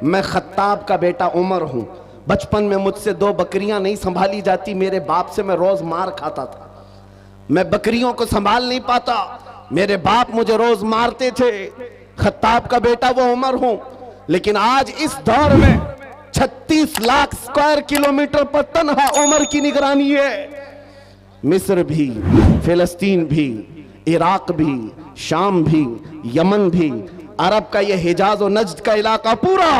मैं खत्ताब का बेटा उमर हूं। बचपन में मुझसे 2 बकरियां नहीं संभाली जाती, मेरे बाप से मैं रोज मार खाता था। मैं बकरियों को संभाल नहीं पाता, मेरे बाप मुझे रोज मारते थे। खत्ताब का बेटा वो उमर हूं। लेकिन आज इस दौर में 36 लाख स्क्वायर किलोमीटर पर तन्हा उमर की निगरानी है। मिस्र भी, फिलिस्तीन भी, इराक भी, शाम भी, यमन भी, अरब का यह हिजाज और नज्द का इलाका पूरा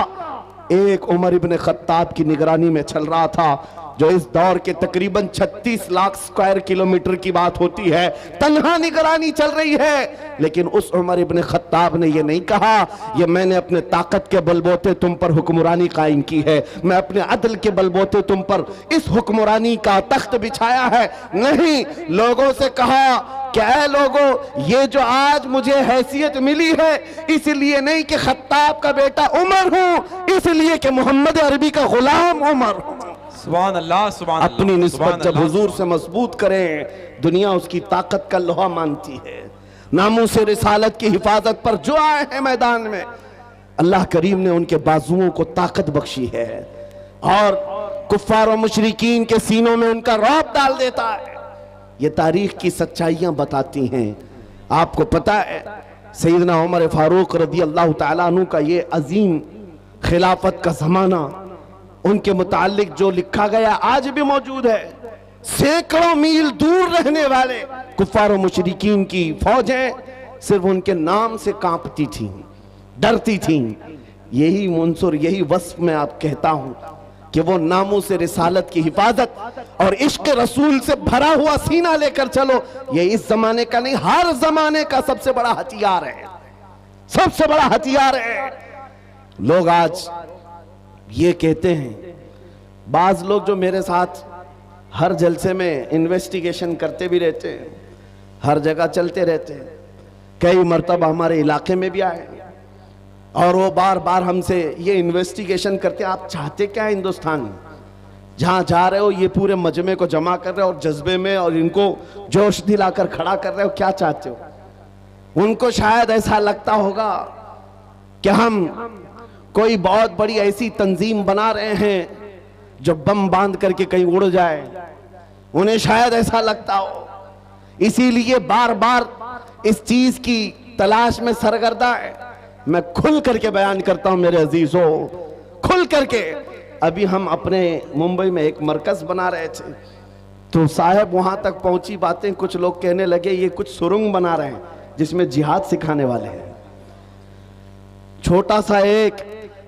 एक उमर इब्न खत्ताब की निगरानी में चल रहा था। जो इस दौर के तकरीबन 36 लाख स्क्वायर किलोमीटर की बात होती है, तन्हा निगरानी चल रही है। लेकिन उस उमर इब्न खत्ताब ने यह नहीं कहा ये मैंने अपने ताकत के बलबोते तुम पर हुक्मरानी कायम की है, मैं अपने अदल के बलबोते तुम पर इस हुक्मरानी का तख्त बिछाया है। नहीं, लोगों से कहा क्या लोगों, ये जो आज मुझे हैसियत मिली है इसलिए नहीं कि खत्ताब का बेटा उमर हूं, इसलिए कि मोहम्मद अरबी का गुलाम उमर हूं। सुभान अल्लाह, सुभान अल्लाह। अपनी निस्बत जब हुजूर से मजबूत करें, दुनिया उसकी ताकत का लोहा मानती है। नामूस रिसालत की हिफाजत पर जो आए हैं मैदान में, अल्लाह करीम ने उनके बाजुओं को ताकत बख्शी है और कुफ्फार और मुशरिकीन के सीनों में उनका रौब डाल देता है। ये तारीख की सच्चाइयां बताती हैं। आपको पता है सैयदना उमर फारूक रदी अल्लाह तआला अन्हु का ये अजीम खिलाफत का जमाना, उनके मुतालिक जो लिखा गया आज भी मौजूद है। सैकड़ों मील दूर रहने वाले कुफ्फार और मुशरिकीन की फौजें सिर्फ उनके नाम से कांपती थीं, डरती थीं। यही मुंसुर, यही वस्फ में आप कहता हूं कि वो नामों से रिसालत की हिफाजत और इश्क रसूल से भरा हुआ सीना लेकर चलो, ये इस जमाने का नहीं हर जमाने का सबसे बड़ा हथियार है, सबसे बड़ा हथियार है। लोग आज ये कहते हैं, बाज लोग जो मेरे साथ हर जलसे में इन्वेस्टिगेशन करते भी रहते हैं, हर जगह चलते रहते हैं, कई मर्तबा हमारे इलाके में भी आए और वो बार बार हमसे ये इन्वेस्टिगेशन करते, आप चाहते क्या हिंदुस्तान में, जहां जा रहे हो ये पूरे मजमे को जमा कर रहे हो और जज्बे में और इनको जोश दिलाकर खड़ा कर रहे हो, क्या चाहते हो। उनको शायद ऐसा लगता होगा कि हम कोई बहुत बड़ी ऐसी तंजीम बना रहे हैं जो बम बांध करके कहीं उड़ जाए, उन्हें शायद ऐसा लगता हो। इसीलिए बार बार इस चीज की तलाश में सरगर्दा है। मैं खुल करके बयान करता हूं मेरे अजीजों, खुल करके। अभी हम अपने मुंबई में एक मरकज बना रहे थे तो साहब वहां तक पहुंची बातें, कुछ लोग कहने लगे ये कुछ सुरंग बना रहे हैं जिसमें जिहाद सिखाने वाले हैं। छोटा सा एक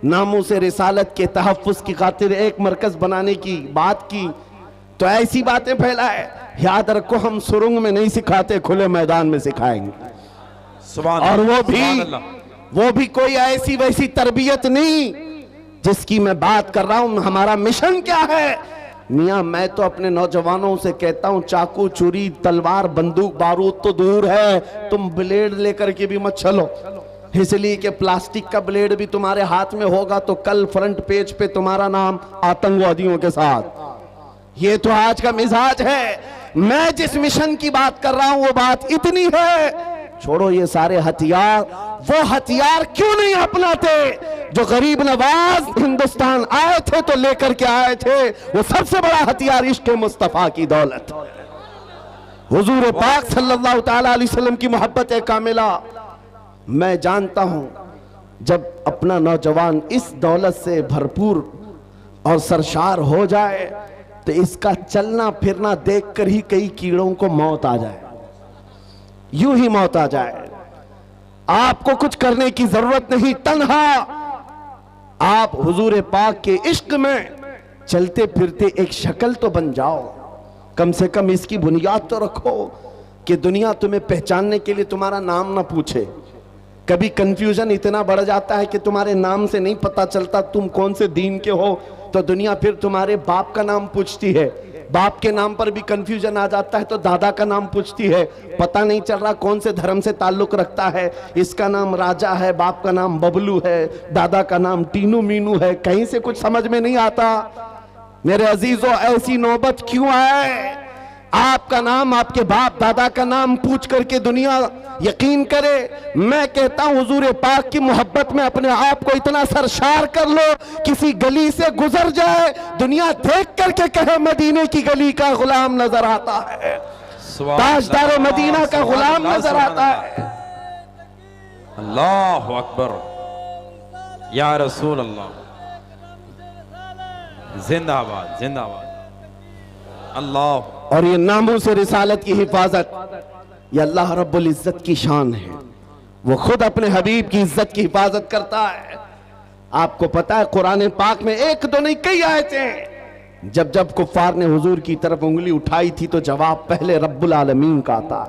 नामों से रिसालत के तहफ़्फ़ुज़ की खातिर एक मरकज बनाने की बात की तो ऐसी बातें फैलाए। याद रखो हम सुरंग में नहीं सिखाते, खुले मैदान में सिखाएंगे। और वो भी कोई ऐसी वैसी तरबियत नहीं जिसकी मैं बात कर रहा हूं। हमारा मिशन क्या है मियां, मैं तो अपने नौजवानों से कहता हूं चाकू छुरी तलवार बंदूक बारूद तो दूर है, तुम ब्लेड लेकर के भी मत चलो, इसलिए कि प्लास्टिक का ब्लेड भी तुम्हारे हाथ में होगा तो कल फ्रंट पेज पे तुम्हारा नाम आतंकवादियों के साथ। ये तो आज का मिजाज है। मैं जिस मिशन की बात कर रहा हूं वो बात इतनी है, छोड़ो ये सारे हथियार, वो हथियार क्यों नहीं अपनाते जो गरीब नवाज हिंदुस्तान आए थे तो लेकर के आए थे। वो सबसे बड़ा हथियार इश्क मुस्तफा की दौलत, हुजूर पाक सल्लल्लाहु तआला अलैहि वसल्लम की मोहब्बत कामिला। मैं जानता हूं जब अपना नौजवान इस दौलत से भरपूर और सरशार हो जाए तो इसका चलना फिरना देखकर ही कई कीड़ों को मौत आ जाए, यूं ही मौत आ जाए। आपको कुछ करने की जरूरत नहीं, तन्हा आप हुजूर पाक के इश्क में चलते फिरते एक शक्ल तो बन जाओ, कम से कम इसकी बुनियाद तो रखो कि दुनिया तुम्हें पहचानने के लिए तुम्हारा नाम ना पूछे। कभी कंफ्यूजन इतना बढ़ जाता है कि तुम्हारे नाम से नहीं पता चलता तुम कौन से दीन के हो, तो दुनिया फिर तुम्हारे बाप का नाम पूछती है। बाप के नाम पर भी कंफ्यूजन आ जाता है तो दादा का नाम पूछती है, पता नहीं चल रहा कौन से धर्म से ताल्लुक रखता है। इसका नाम राजा है, बाप का नाम बबलू है, दादा का नाम टीनू मीनू है, कहीं से कुछ समझ में नहीं आता। मेरे अजीजों, ऐसी नौबत क्यों आए? आपका नाम, आपके बाप दादा का नाम पूछ करके दुनिया यकीन करे। मैं कहता हूं हुजूर पाक की मोहब्बत में अपने आप को इतना सरशार कर लो, किसी गली से गुजर जाए, दुनिया देख करके कहे मदीने की गली का गुलाम नजर आता है, ताजदार मदीना का गुलाम नजर आता है। अल्लाह अकबर, या रसूल अल्लाह, जिंदाबाद जिंदाबाद। अल्लाह। और ये नामों से रिसालत की हिफाजत, ये अल्लाह रब्बुल इज्जत की शान है। वो खुद अपने हबीब की इज्जत की हिफाजत करता है। आपको पता है कुरान पाक में एक दो नहीं कई आयतें हैं, जब जब कुफ्फार ने हुजूर की तरफ उंगली उठाई थी तो जवाब पहले रब्बुल आलमीन का था।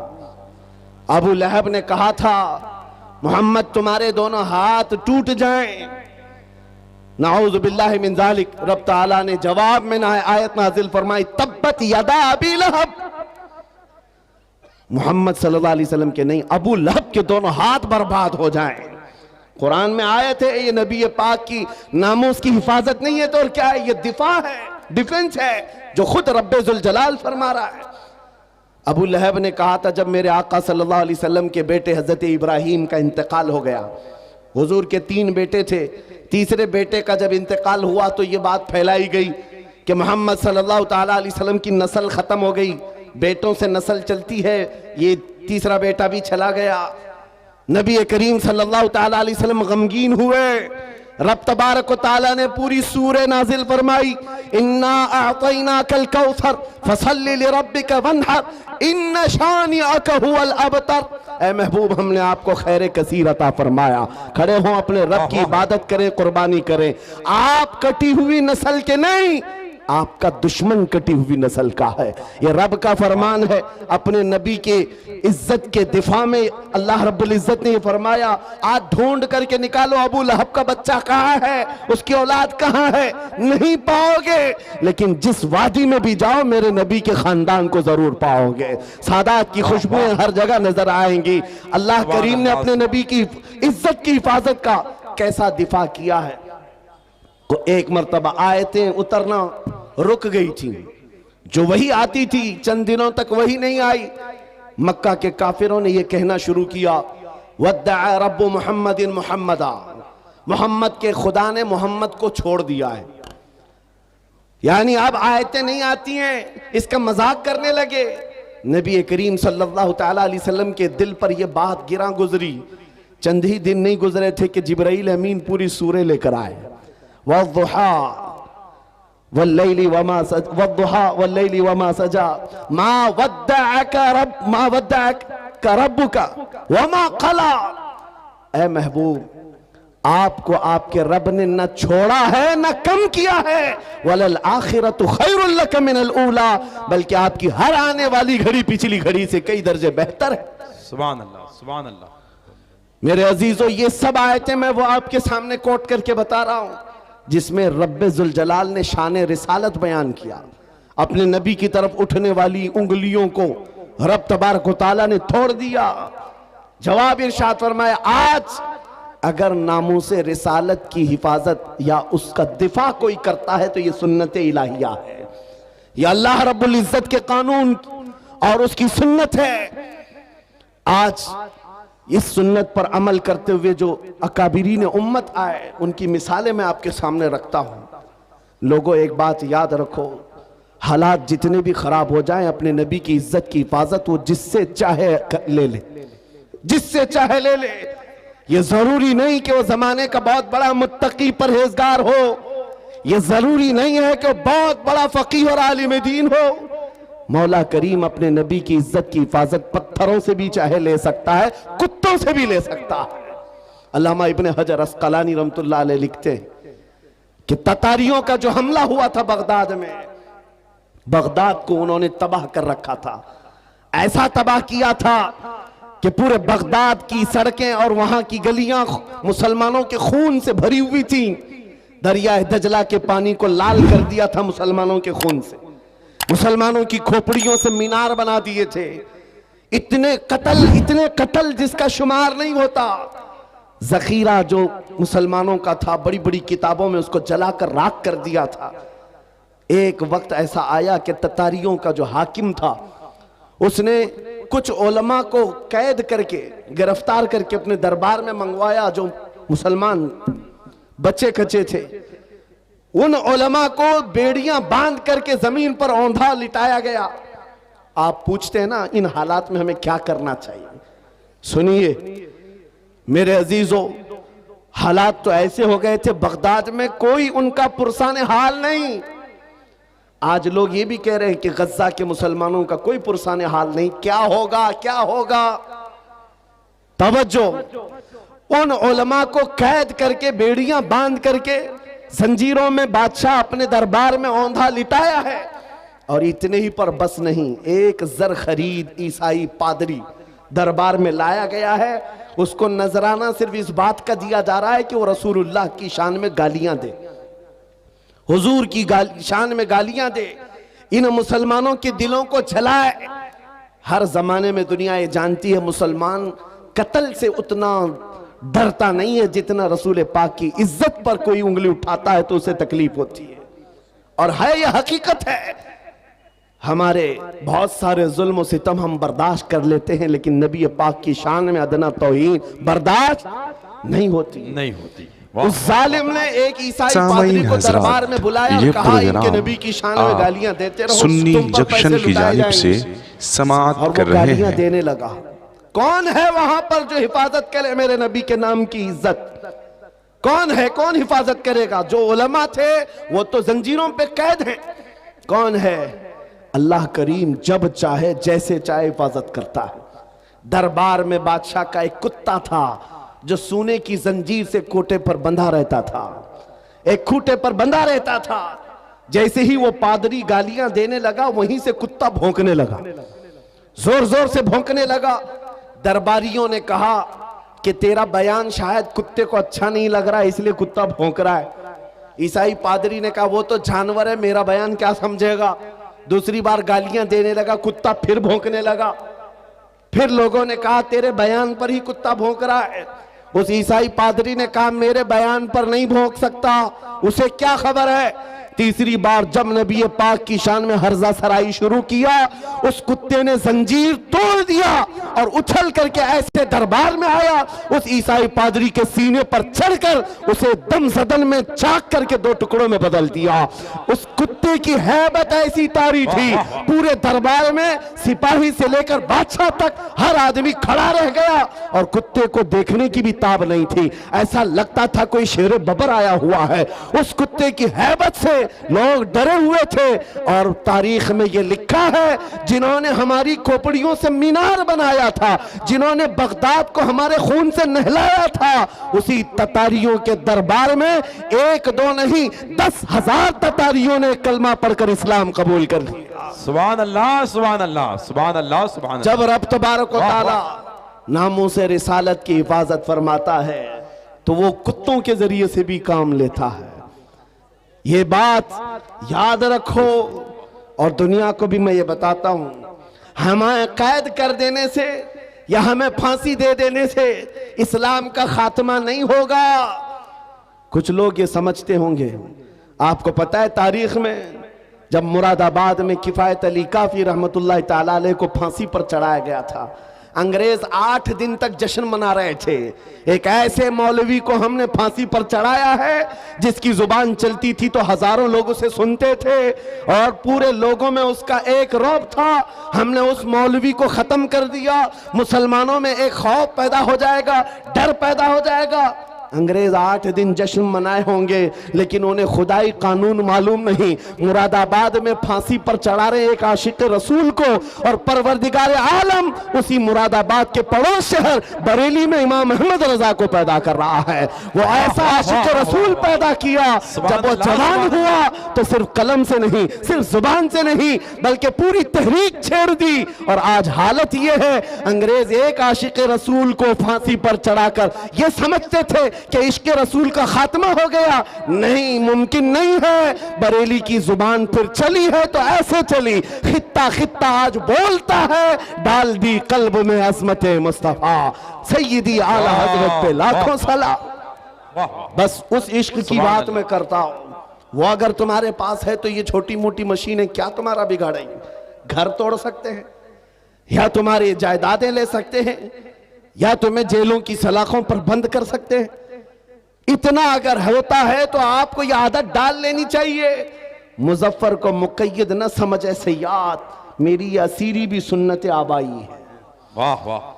अबू लहब ने कहा था मोहम्मद तुम्हारे दोनों हाथ टूट जाएं, नाऊज़ु बिल्लाहि मिन ज़ालिक। रब ताला ने जवाब में ना आयत नाजिल फरमाई, तब्बत यदा अबी लहब। मोहम्मद सल्लल्लाहु अलैहि वसल्लम के नहीं, अबू लहब के दोनों हाथ बर्बाद हो जाएं। कुरान में आयत है, ये नबी पाक की नामूस की हिफाजत नहीं है तो और क्या है, ये दिफा है, डिफेंस है जो खुद रब्बे जुल जलाल फरमा रहा है। अबू लहब ने कहा था जब मेरे आका सल्लल्लाहु अलैहि वसल्लम के बेटे हजरत इब्राहीम का इंतकाल हो गया, हुजूर के 3 बेटे थे, तीसरे बेटे का जब इंतकाल हुआ तो ये बात फैलाई गई कि मोहम्मद सल्लल्लाहु ताला अलैहि वसल्लम की नस्ल खत्म हो गई, बेटों से नस्ल चलती है, ये तीसरा बेटा भी चला गया। नबी करीम सल्लल्लाहु ताला अलैहि वसल्लम गमगीन हुए। रब तबारक व ताला ने पूरी सूरह नाजिल फरमाई, इन्ना अअतैनाकल कौसर फसल्लि लिरब्बिका वन्हर इन्न शानिअका हुवल अबतर। ऐ महबूब, हमने आपको खैर कसीर अता फरमाया, खड़े हो अपने रब की इबादत करें, कुर्बानी करें। आप कटी हुई नस्ल के नहीं, आपका दुश्मन कटी हुई नस्ल का है। ये रब का फरमान है। अपने नबी के इज्जत के दिफा में अल्लाह रब्बुल इज्जत ने ये फरमाया, आज ढूंढ करके निकालो अबू लहब का बच्चा कहाँ है, उसकी औलाद कहाँ है, नहीं पाओगे। लेकिन जिस वादी में भी जाओ मेरे नबी के खानदान को जरूर पाओगे। सादात की खुशबुएं हर जगह नजर आएंगी। अल्लाह करीम ने अपने नबी की इज्जत की हिफाजत का कैसा दिफा किया है। तो एक मर्तबा आयतें उतरना रुक गई थी, जो वही आती थी चंद दिनों तक वही नहीं आई। मक्का के काफिरों ने यह कहना शुरू किया, वद्दअ रब्बु मुहम्मदिन मुहम्मदा, मोहम्मद के खुदा ने मोहम्मद को छोड़ दिया है। यानी अब आयतें नहीं आती हैं, इसका मजाक करने लगे। नबी करीम सल्लल्लाहु ताला अलैहि वसल्लम के दिल पर यह बात गिरा गुजरी। चंद ही दिन नहीं गुजरे थे कि जिब्राइल अमीन पूरी सूरह लेकर आए, वद्दुहा वल्लैलि वमा सजा मा वद्दअका रब्बुका वमा क़ला। ऐ महबूब, आपको आपके रब ने न छोड़ा है न कम किया है। वलल आखिरतु खैरुल लक मिनल ऊला, बल्कि आपकी हर आने वाली घड़ी पिछली घड़ी से कई दर्जे बेहतर है। सुभान अल्लाह, सुभान अल्लाह। मेरे अजीजों, ये सब आयतें मैं वो आपके सामने कोट करके बता रहा हूं जिसमें रब्बे जुल जलाल ने शान रिसालत बयान किया। अपने नबी की तरफ उठने वाली उंगलियों को रब तबारक व तआला ने तोड़ दिया। जवाब इरशाद फरमाया, आज अगर नामूसे रिसालत की हिफाजत या उसका दिफा कोई करता है तो ये सुन्नत इलाहिया है, यह अल्लाह रब्बुल इज्जत के कानून और उसकी सुन्नत है। आज इस सुन्नत पर अमल करते हुए जो अकाबिरीन उम्मत आए, उनकी मिसालें मैं आपके सामने रखता हूं। लोगों, एक बात याद रखो, हालात जितने भी खराब हो जाएं, अपने नबी की इज्जत की हिफाजत वो जिससे चाहे ले ले, जिससे चाहे ले ले। ये जरूरी नहीं कि वो जमाने का बहुत बड़ा मुत्तकी परहेजगार हो, ये जरूरी नहीं है कि वो बहुत बड़ा फकीह और आलिम दीन हो। मौला करीम अपने नबी की इज्जत की हिफाजत पत्थरों से भी चाहे ले सकता है, कुत्तों से भी ले सकता है। अल्लामा इब्ने हजर अस्कलानी रहमतुल्लाह अलैह लिखते हैं कि ततारियों का जो हमला हुआ था बगदाद में, बगदाद को उन्होंने तबाह कर रखा था। ऐसा तबाह किया था कि पूरे बगदाद की सड़कें और वहां की गलियां मुसलमानों के खून से भरी हुई थी। दरिया दजला के पानी को लाल कर दिया था मुसलमानों के खून से। मुसलमानों की खोपड़ियों से मीनार बना दिए थे। इतने कत्ल जिसका शुमार नहीं होता। जखीरा जो मुसलमानों का था, बड़ी बड़ी किताबों में उसको जलाकर राख कर दिया था। एक वक्त ऐसा आया कि ततारियों का जो हाकिम था उसने कुछ उलमा को कैद करके गिरफ्तार करके अपने दरबार में मंगवाया जो मुसलमान बच्चे कच्चे थे। उन उलमा को बेड़ियां बांध करके जमीन पर औंधा लिटाया गया। आप पूछते हैं ना इन हालात में हमें क्या करना चाहिए। सुनिए मेरे अजीजों, हालात तो ऐसे हो गए थे बगदाद में कोई उनका पुरसाने हाल नहीं। आज लोग ये भी कह रहे हैं कि गज्जा के मुसलमानों का कोई पुरसाने हाल नहीं। क्या होगा, क्या होगा? तवज्जो, उन उलमा को कैद करके बेड़ियां बांध करके जंजीरों में बादशाह अपने दरबार में औंधा लिटाया है। और इतने ही पर बस नहीं, एक जर खरीद ईसाई पादरी दरबार में लाया गया है। उसको नजराना सिर्फ इस बात का दिया जा रहा है कि वो रसूलुल्लाह की शान में गालियां दे, हुजूर की शान में गालियां दे, इन मुसलमानों के दिलों को जलाए। हर जमाने में दुनिया ये जानती है मुसलमान कत्ल से उतना डरता नहीं है जितना रसूल पाक की इज्जत पर कोई उंगली उठाता है तो उसे तकलीफ होती है। और है यह हकीकत है, हमारे बहुत सारे जुल्म और सितम हम बर्दाश्त कर लेते हैं, लेकिन नबी पाक की शान में अदना तौहीन बर्दाश्त नहीं होती। उस जालिम ने एक ईसाई पादरी को दरबार में बुलाया और कहा इनके नबी की शान में गालियां देते रहो, सुन्नी जंक्शन की जानिब से समाअत कर रहे हैं। देने लगा। कौन है वहां पर जो हिफाजत करे मेरे नबी के नाम की इज्जत? कौन है, कौन हिफाजत करेगा? जो उलमा थे वो तो जंजीरों पे कैद हैं। कौन है? अल्लाह करीम जब चाहे जैसे चाहे हिफाजत करता है। दरबार में बादशाह का एक कुत्ता था जो सोने की जंजीर से कोटे पर बंधा रहता था, एक खूटे पर बंधा रहता था। जैसे ही वो पादरी गालियां देने लगा वहीं से कुत्ता भौंकने लगा, जोर जोर से भौंकने लगा। दरबारियों ने कहा कि तेरा बयान शायद कुत्ते को अच्छा नहीं लग रहा है इसलिए कुत्ता भौंक रहा है। ईसाई पादरी ने कहा वो तो जानवर है, मेरा बयान क्या समझेगा। दूसरी बार गालियां देने लगा, कुत्ता फिर भौंकने लगा। फिर लोगों ने कहा तेरे बयान पर ही कुत्ता भौंक रहा है। उस ईसाई पादरी ने कहा मेरे बयान पर नहीं भौंक सकता, उसे क्या खबर है। तीसरी बार जब नबी पाक की शान में हर्जा सराई शुरू किया, उस कुत्ते ने जंजीर तोड़ दिया और उछल करके ऐसे दरबार में आया, उस ईसाई पादरी के सीने पर चढ़कर उसे दम सदन में चाक करके दो टुकड़ों में बदल दिया। उस कुत्ते की हैबत ऐसी तारी थी, पूरे दरबार में सिपाही से लेकर बादशाह तक हर आदमी खड़ा रह गया और कुत्ते को देखने की भी ताब नहीं थी। ऐसा लगता था कोई शेर बबर आया हुआ है। उस कुत्ते की हैबत से लोग डरे हुए थे। और तारीख में यह लिखा है, जिन्होंने हमारी खोपड़ियों से मीनार बनाया था, जिन्होंने बगदाद को हमारे खून से नहलाया था, उसी ततारियों के दरबार में एक दो नहीं 10,000 ततारियों ने कलमा पढ़कर इस्लाम कबूल कर लिया। सुभान अल्लाह, सुभान अल्लाह, सुभान अल्लाह, सुभान अल्लाह। जब रब तबारक व तआला नामों से रिसालत की हिफाजत फरमाता है तो वो कुत्तों के जरिए से भी काम लेता है। ये बात याद रखो। और दुनिया को भी मैं ये बताता हूं, हमें कैद कर देने से या हमें फांसी दे देने से इस्लाम का खात्मा नहीं होगा। कुछ लोग ये समझते होंगे, आपको पता है तारीख में जब मुरादाबाद में किफायत अली काफी रहमतुल्लाह ताला अलैह को फांसी पर चढ़ाया गया था, अंग्रेज 8 दिन तक जश्न मना रहे थे। एक ऐसे मौलवी को हमने फांसी पर चढ़ाया है जिसकी जुबान चलती थी तो हजारों लोग उसे सुनते थे और पूरे लोगों में उसका एक रौब था। हमने उस मौलवी को खत्म कर दिया। मुसलमानों में एक खौफ पैदा हो जाएगा, डर पैदा हो जाएगा। अंग्रेज 8 दिन जश्न मनाए होंगे लेकिन उन्हें खुदाई कानून मालूम नहीं। मुरादाबाद में फांसी पर चढ़ा रहे एक आशिक रसूल को और परवरदिगार आलम उसी मुरादाबाद के पड़ोस शहर बरेली में इमाम अहमद रजा को पैदा कर रहा है। वो ऐसा आशिक रसूल पैदा किया, जब वो जवान हुआ तो सिर्फ कलम से नहीं, सिर्फ जुबान से नहीं, बल्कि पूरी तहरीक छेड़ दी। और आज हालत ये है, अंग्रेज एक आशिक रसूल को फांसी पर चढ़ाकर ये समझते थे कि इश्क रसूल का खात्मा हो गया। नहीं, मुमकिन नहीं है। बरेली की जुबान फिर चली है तो ऐसे चली, खित्ता खित्ता आज बोलता है, डाल दी कल्ब में अज़मत मुस्तफा सैयदी आला हजरत पे लाखों सलाम। बस उस इश्क की बात मैं करता हूं। वो अगर तुम्हारे पास है तो ये छोटी मोटी मशीनें क्या तुम्हारा बिगाड़ेंगी? घर तोड़ सकते हैं, या तुम्हारी जायदादें ले सकते हैं, या तुम्हें जेलों की सलाखों पर बंद कर सकते हैं। इतना अगर होता है तो आपको यह आदत डाल लेनी चाहिए, मुजफ्फर को मुक़य्यद न समझ ऐसे याद, मेरी असीरी भी सुन्नत आबाई है। वाह वाह।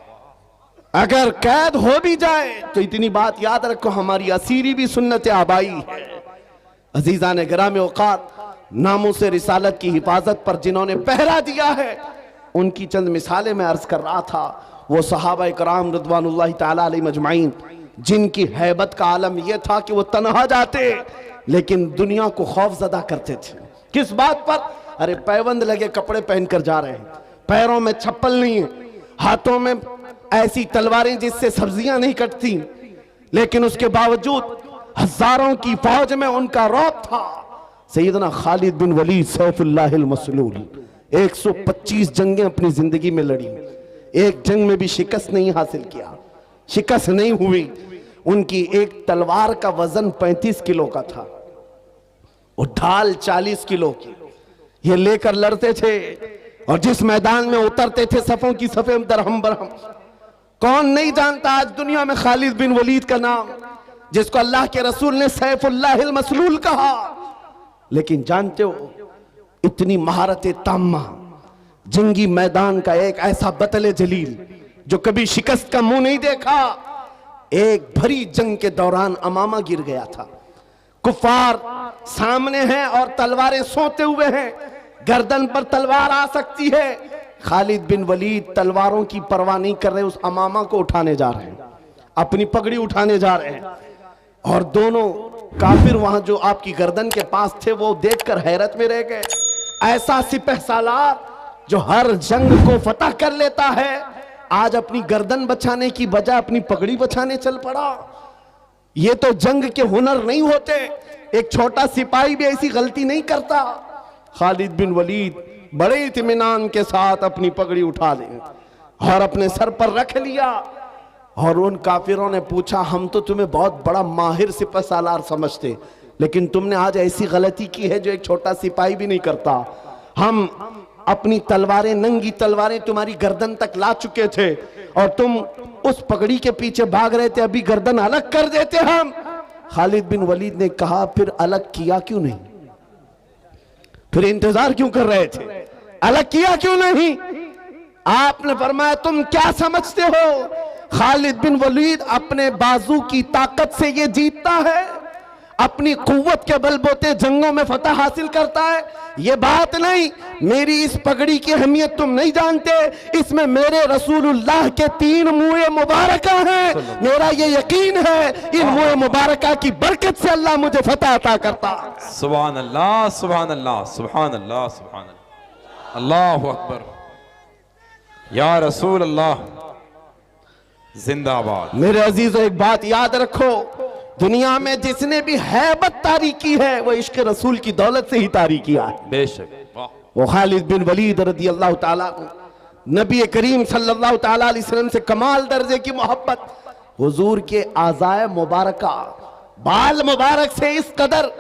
अगर कैद हो भी जाए तो इतनी बात याद रखो, हमारी असीरी भी सुन्नत आबाई है। अजीजान गिराम औकात, नामों से रिसालत की हिफाजत पर जिन्होंने पहरा दिया है, उनकी चंद मिसालें मैं अर्ज कर रहा था। वो सहाबा कराम रिदवानुल्लाह ताला अलैहिम अजमाइन, जिनकी हैबत का आलम यह था कि वो तन्हा जाते लेकिन दुनिया को खौफजदा करते थे। किस बात पर? अरे पैबंद लगे कपड़े पहनकर जा रहे हैं, पैरों में चप्पल नहीं है, हाथों में ऐसी तलवारें जिससे सब्जियां नहीं कटती, लेकिन उसके बावजूद हजारों की फौज में उनका रौब था। सैयदना खालिद बिन वलीद सैफुल्लाहिल मसलूल 125 जंगें अपनी जिंदगी में लड़ी, एक जंग में भी शिकस्त नहीं हासिल किया, शिकस्त नहीं हुई। उनकी एक तलवार का वजन 35 किलो का था और ढाल 40 किलो की, ये लेकर लड़ते थे और जिस मैदान में उतरते थे सफों की सफे दरहम बरहम। कौन नहीं जानता आज दुनिया में खालिद बिन वलीद का नाम, जिसको अल्लाह के रसूल ने सैफुल्लाहिल मसलूल कहा। लेकिन जानते हो, इतनी महारत ताम्मा, जंगी मैदान का एक ऐसा बतले जलील जो कभी शिकस्त का मुंह नहीं देखा, एक भरी जंग के दौरान अमामा गिर गया था। कुफार सामने हैं और तलवारें सोते हुए हैं, गर्दन पर तलवार आ सकती है। खालिद बिन वलीद तलवारों की परवाह नहीं कर रहे, उस अमामा को उठाने जा रहे हैं, अपनी पगड़ी उठाने जा रहे हैं। और दोनों काफिर वहां जो आपकी गर्दन के पास थे वो देखकर हैरत में रह गए। ऐसा सिपह सालार जो हर जंग को फतह कर लेता है, आज अपनी गर्दन बचाने की बजाय अपनी पगड़ी बचाने चल पड़ा। ये तो जंग के हुनर नहीं होते, एक छोटा सिपाही भी ऐसी गलती नहीं करता। खालिद बिन वलीद बड़े इत्मीनान के साथ अपनी पगड़ी उठा ले और अपने सर पर रख लिया। और उन काफिरों ने पूछा, हम तो तुम्हें बहुत बड़ा माहिर सिपह सालार समझते, लेकिन तुमने आज ऐसी गलती की है जो एक छोटा सिपाही भी नहीं करता। हम अपनी तलवारें, नंगी तलवारें तुम्हारी गर्दन तक ला चुके थे और तुम उस पगड़ी के पीछे भाग रहे थे, अभी गर्दन अलग कर देते हम। खालिद बिन वलीद ने कहा, फिर अलग किया क्यों नहीं? फिर इंतजार क्यों कर रहे थे? अलग किया क्यों नहीं? आपने फरमाया, तुम क्या समझते हो खालिद बिन वलीद अपने बाजू की ताकत से ये जीतता है, अपनी कुव्वत के बलबूते जंगों में फतह हासिल करता है? ये बात नहीं। मेरी इस पगड़ी की अहमियत तुम नहीं जानते, इसमें मेरे रसूलुल्लाह के 3 मुँह मुबारक हैं। मेरा ये यकीन है इन मुँह मुबारक की बरकत से अल्लाह मुझे फतह अता करता। सुभान अल्लाह, सुभान अल्लाह, सुभान अल्लाह, सुभान अल्लाह, अल्लाहु अकबर, या रसूल अल्लाह जिंदाबाद। मेरे अजीजों, एक बात याद रखो, दुनिया में जिसने भी हैबत तारी की है वो इश्क रसूल की दौलत से ही तारी किया है। बेशक। वो खालिद बिन वलीद रज़ी अल्लाह ताला, नबी करीम सल्लल्लाहु ताला अलैहि वसल्लम से कमाल दर्जे की मोहब्बत, हुजूर के आज़ाए मुबारका, बाल मुबारक से इस कदर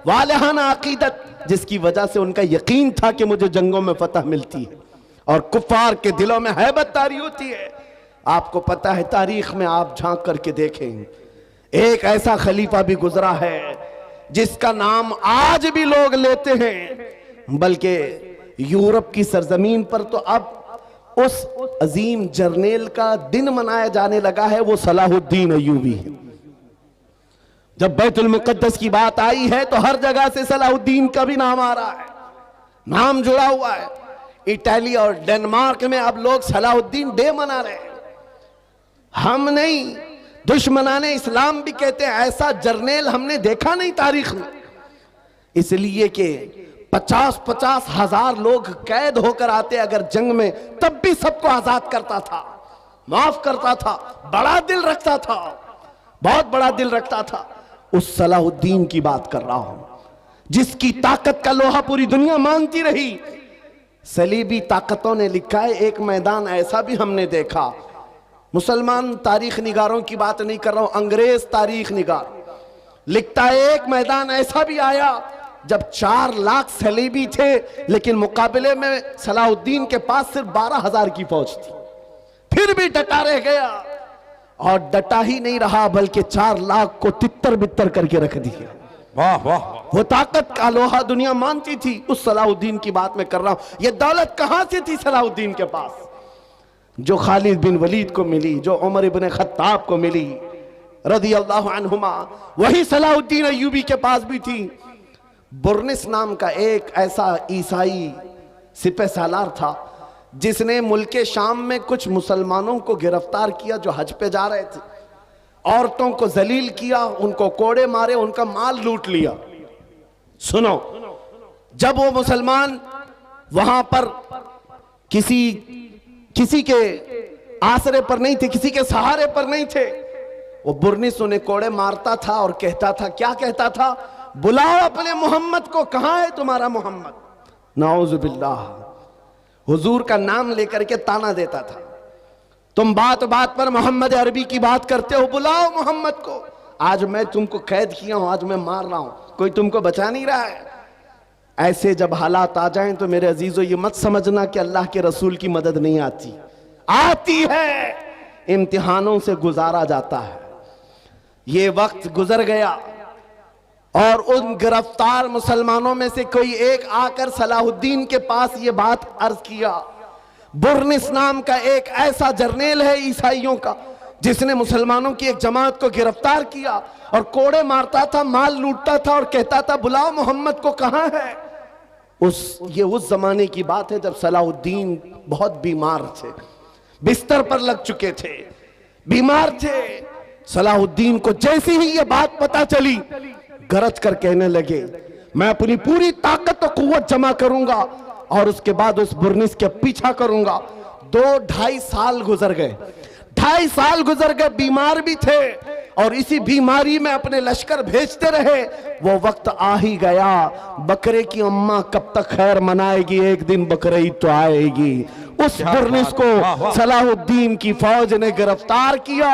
वालिहाना अकीदत, जिसकी वजह से उनका यकीन था कि मुझे जंगों में फतह मिलती है और कुफार के दिलों में हैबत तारी होती है। आपको पता है, तारीख में आप झांक करके देखें, एक ऐसा खलीफा भी गुजरा है जिसका नाम आज भी लोग लेते हैं, बल्कि यूरोप की सरजमीन पर तो अब उस अजीम जर्नेल का दिन मनाया जाने लगा है, वो सलाहुद्दीन अय्यूबी है। जब बैतुल मुक़द्दस की बात आई है तो हर जगह से सलाहुद्दीन का भी नाम आ रहा है, नाम जुड़ा हुआ है। इटली और डेनमार्क में अब लोग सलाहुद्दीन डे मना रहे हैं। हम नहीं, दुश्मनाने इस्लाम भी कहते हैं ऐसा जर्नेल हमने देखा नहीं तारीख में। इसलिए कि 50-50 हजार लोग कैद होकर आते अगर जंग में, तब भी सबको आजाद करता था, माफ करता था, बड़ा दिल रखता था, बहुत बड़ा दिल रखता था। उस सलाहुद्दीन की बात कर रहा हूं, जिसकी ताकत का लोहा पूरी दुनिया मानती रही। सलीबी ताकतों ने लिखा है, एक मैदान ऐसा भी हमने देखा, मुसलमान तारीख निगारों की बात नहीं कर रहा हूं, अंग्रेज तारीख निगार लिखता है, एक मैदान ऐसा भी आया जब 4 लाख सलीबी थे, लेकिन मुकाबले में सलाहुद्दीन के पास सिर्फ 12,000 की फौज थी, फिर भी डटा रह गया। और डटा ही नहीं रहा बल्कि 4 लाख को तितर बितर करके रख दिया। वाह वाह, वो ताकत का लोहा दुनिया मानती थी। उस सलाहुद्दीन की बात मैं कर रहा हूं। ये दौलत कहां से थी सलाहुद्दीन के पास? जो खालिद बिन वलीद को मिली, जो उमर इब्न खत्ताब को मिली रज़ी अल्लाहु अन्हुमा, वही सलाहुद्दीन अय्यूबी के पास भी थी। बुरनिस नाम का एक ऐसा ईसाई सिपह सालार था जिसने मुल्के शाम में कुछ मुसलमानों को गिरफ्तार किया जो हज पे जा रहे थे। औरतों को जलील किया, उनको कोड़े मारे, उनका माल लूट लिया। सुनो, जब वो मुसलमान वहां पर किसी के आसरे पर नहीं थे, किसी के सहारे पर नहीं थे, वो बुरनिस उन्हें कोड़े मारता था और कहता था, क्या कहता था? बुलाओ अपने मोहम्मद को, कहां है तुम्हारा मोहम्मद? नाउजुबिल्लाह, हुजूर का नाम लेकर के ताना देता था। तुम बात बात पर मोहम्मद अरबी की बात करते हो, बुलाओ मोहम्मद को। आज मैं तुमको कैद किया हूं, आज मैं मार रहा हूं, कोई तुमको बचा नहीं रहा है। ऐसे जब हालात आ जाएं तो मेरे अजीजों ये मत समझना कि अल्लाह के रसूल की मदद नहीं आती, आती है। इम्तिहानों से गुजारा जाता है। ये वक्त गुजर गया और उन गिरफ्तार मुसलमानों में से कोई एक आकर सलाहुद्दीन के पास ये बात अर्ज किया। बुरनिस नाम का एक ऐसा जर्नेल है ईसाइयों का जिसने मुसलमानों की एक जमात को गिरफ्तार किया और कोड़े मारता था, माल लूटता था और कहता था, बुलाओ मोहम्मद को, कहां है? ये उस जमाने की बात है जब सलाहुद्दीन बहुत बीमार थे, बिस्तर पर लग चुके थे, बीमार थे। सलाहुद्दीन को जैसे ही ये बात पता चली, गरज कर कहने लगे, मैं अपनी पूरी ताकत और कुव्वत जमा करूंगा और उसके बाद उस बुरनिस के पीछा करूंगा। 2-2.5 साल गुजर गए, 2.5 साल गुजर गए, बीमार भी थे और इसी बीमारी में अपने लश्कर भेजते रहे। वो वक्त आ ही गया, बकरे की अम्मा कब तक खैर मनाएगी, एक दिन बकरीद तो आएगी। उस बुरनिस को सलाहुद्दीन की फौज ने गिरफ्तार किया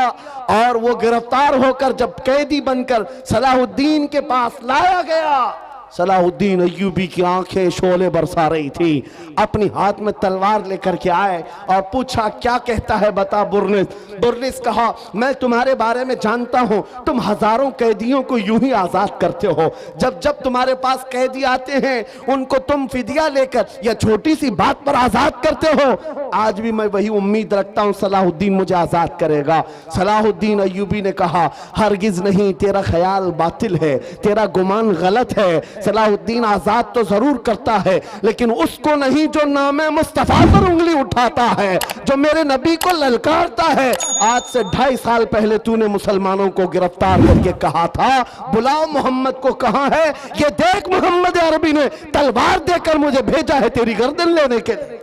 और वो गिरफ्तार होकर जब कैदी बनकर सलाहुद्दीन के पास लाया गया, सलाहुद्दीन अय्यूबी की आंखें शोले बरसा रही थी। अपनी हाथ में तलवार लेकर के आए और पूछा, क्या कहता है बता बुरनिस। बुरनिस कहा, मैं तुम्हारे बारे में जानता हूं, तुम हजारों कैदियों को यूं ही आजाद करते हो। जब जब तुम्हारे पास कैदी आते हैं उनको तुम फिदिया लेकर या छोटी सी बात पर आजाद करते हो। आज भी मैं वही उम्मीद रखता हूं सलाहुद्दीन मुझे आजाद करेगा। सलाहुद्दीन अय्यूबी ने कहा, हरगिज नहीं, तेरा ख्याल बातिल है, तेरा गुमान गलत है। सलाहुद्दीन आजाद तो जरूर करता है लेकिन उसको नहीं जो नामे मुस्तफा पर उंगली उठाता है, जो मेरे नबी को ललकारता है। आज से 2.5 साल पहले तूने मुसलमानों को गिरफ्तार करके कहा था, बुलाओ मोहम्मद को, कहां है? ये देख, मोहम्मद अरबी ने तलवार देकर मुझे भेजा है तेरी गर्दन लेने के लिए।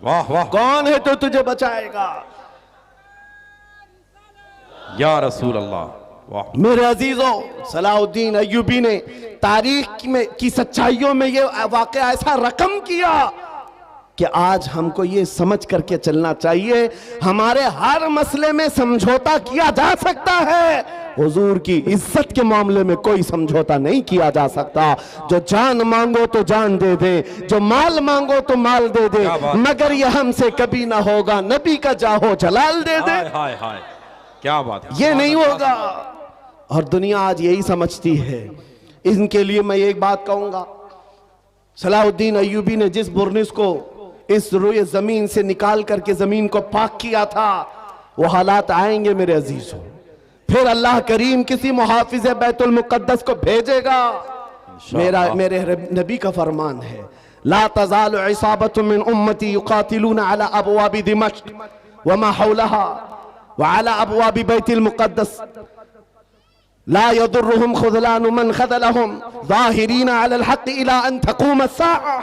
वाह वाह, कौन है तो तुझे बचाएगा? या रसूल अल्लाह। वाह मेरे अजीजों, सलाहुद्दीन अय्यूबी ने तारीख में की सच्चाइयों में ये वाकया ऐसा रकम किया कि आज हमको ये समझ करके चलना चाहिए, हमारे हर मसले में समझौता किया जा सकता है, हुजूर की इज्जत के मामले में कोई समझौता नहीं किया जा सकता। जो जान मांगो तो जान दे दे, जो माल मांगो तो माल दे दे, मगर ये हमसे कभी ना होगा, नबी का जाहो जलाल दे दे। हाय हाय, क्या बात है, ये नहीं होगा। और दुनिया आज यही समझती है। इनके लिए मैं एक बात कहूंगा, सलाहुद्दीन अय्यूबी ने जिस बुरनिस को इस रुए जमीन से निकाल करके जमीन को पाक किया था, वो हालात आएंगे मेरे अजीजों। फिर अल्लाह करीम किसी मुहाफिज बैतुल मुक़द्दस को भेजेगा। मेरे नबी का फरमान है, ला तज़ालु इसाबतुम मिन उम्मती युक़ातिलूना अला अबवाबि दिमश्क व मा हौलहा व अला अबवाबि बैतुल मुक़द्दस ला यदुर्रुहुम खुज़लानु मन ख़ज़लहुम ज़ाहिरीना अलल हक़्क़ इला अन तक़ूम अस्साअ।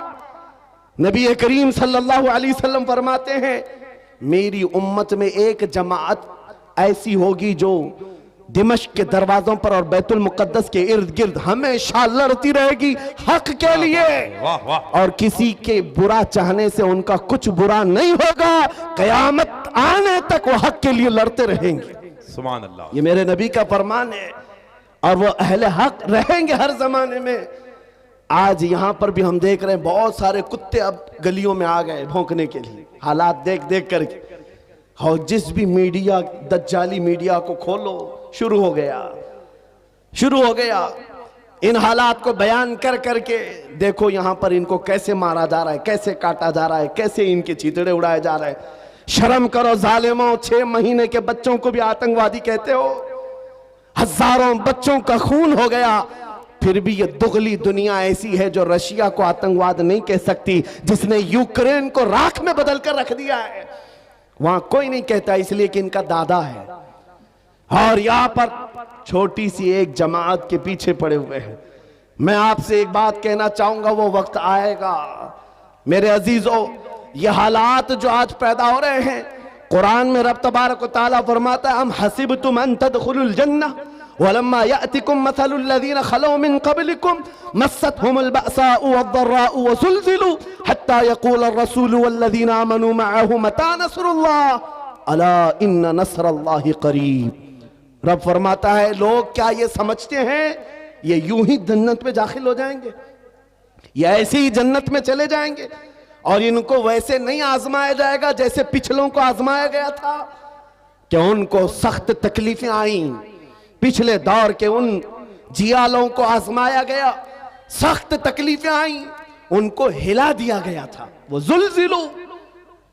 नबी करीम सल्लल्लाहु अलैहि वसल्लम फरमाते हैं, मेरी उम्मत में एक जमात ऐसी होगी जो दिमश्क के दरवाजों पर और बैतुल मुक़द्दस के इर्द गिर्द हमेशा लड़ती रहेगी हक के लिए। वाह वाह, और किसी के बुरा चाहने से उनका कुछ बुरा नहीं होगा, क़यामत आने तक वो हक के लिए लड़ते रहेंगे। सुभान अल्लाह, ये मेरे नबी का फरमान है। और वो अहले हक रहेंगे हर जमाने में। आज यहां पर भी हम देख रहे हैं बहुत सारे कुत्ते अब गलियों में आ गए भौंकने के लिए, हालात देख देख करके। और जिस भी मीडिया, दज्जाली मीडिया को खोलो, शुरू हो गया इन हालात को बयान कर करके। देखो यहां पर इनको कैसे मारा जा रहा है, कैसे काटा जा रहा है, कैसे इनके चीतड़े उड़ाए जा रहे हैं। शर्म करो जालिमों, 6 महीने के बच्चों को भी आतंकवादी कहते हो। हजारों बच्चों का खून हो गया, फिर भी ये दुगली दुनिया ऐसी है जो रशिया को आतंकवाद नहीं कह सकती, जिसने यूक्रेन को राख में बदल कर रख दिया है। वहां कोई नहीं कहता, इसलिए कि इनका दादा है। और यहां पर छोटी सी एक जमात के पीछे पड़े हुए हैं। मैं आपसे एक बात कहना चाहूंगा, वो वक्त आएगा मेरे अजीजों, ये हालात जो आज पैदा हो रहे हैं, कुरान में रब तबारक व तआला फरमाता है, हम हसिबतुम अन तदखुलुल जन्नह वलम्मा यातिकुम मसलुल लज़ीना खलौ मिन क़ब्लिकुम मस्सतहुमुल बअसाउ वद्दर्राउ वज़ुलज़िलू हत्ता यक़ूलर रसूलु वल्लज़ीना आमनू मअहु मता नस्रुल्लाह अला इन्न नस्रल्लाहि क़रीब। रब फरमाता है, लोग क्या ये समझते हैं ये यूं ही जन्नत में दाखिल हो जाएंगे, ये ऐसे ही जन्नत में चले जाएंगे और इनको वैसे नहीं आजमाया जाएगा जैसे पिछलों को आजमाया गया था, कि उनको सख्त तकलीफें आई। पिछले दौर के उन जियालों को आजमाया गया, सख्त तकलीफें आई, उनको हिला दिया गया था। वो जुल्जिलू,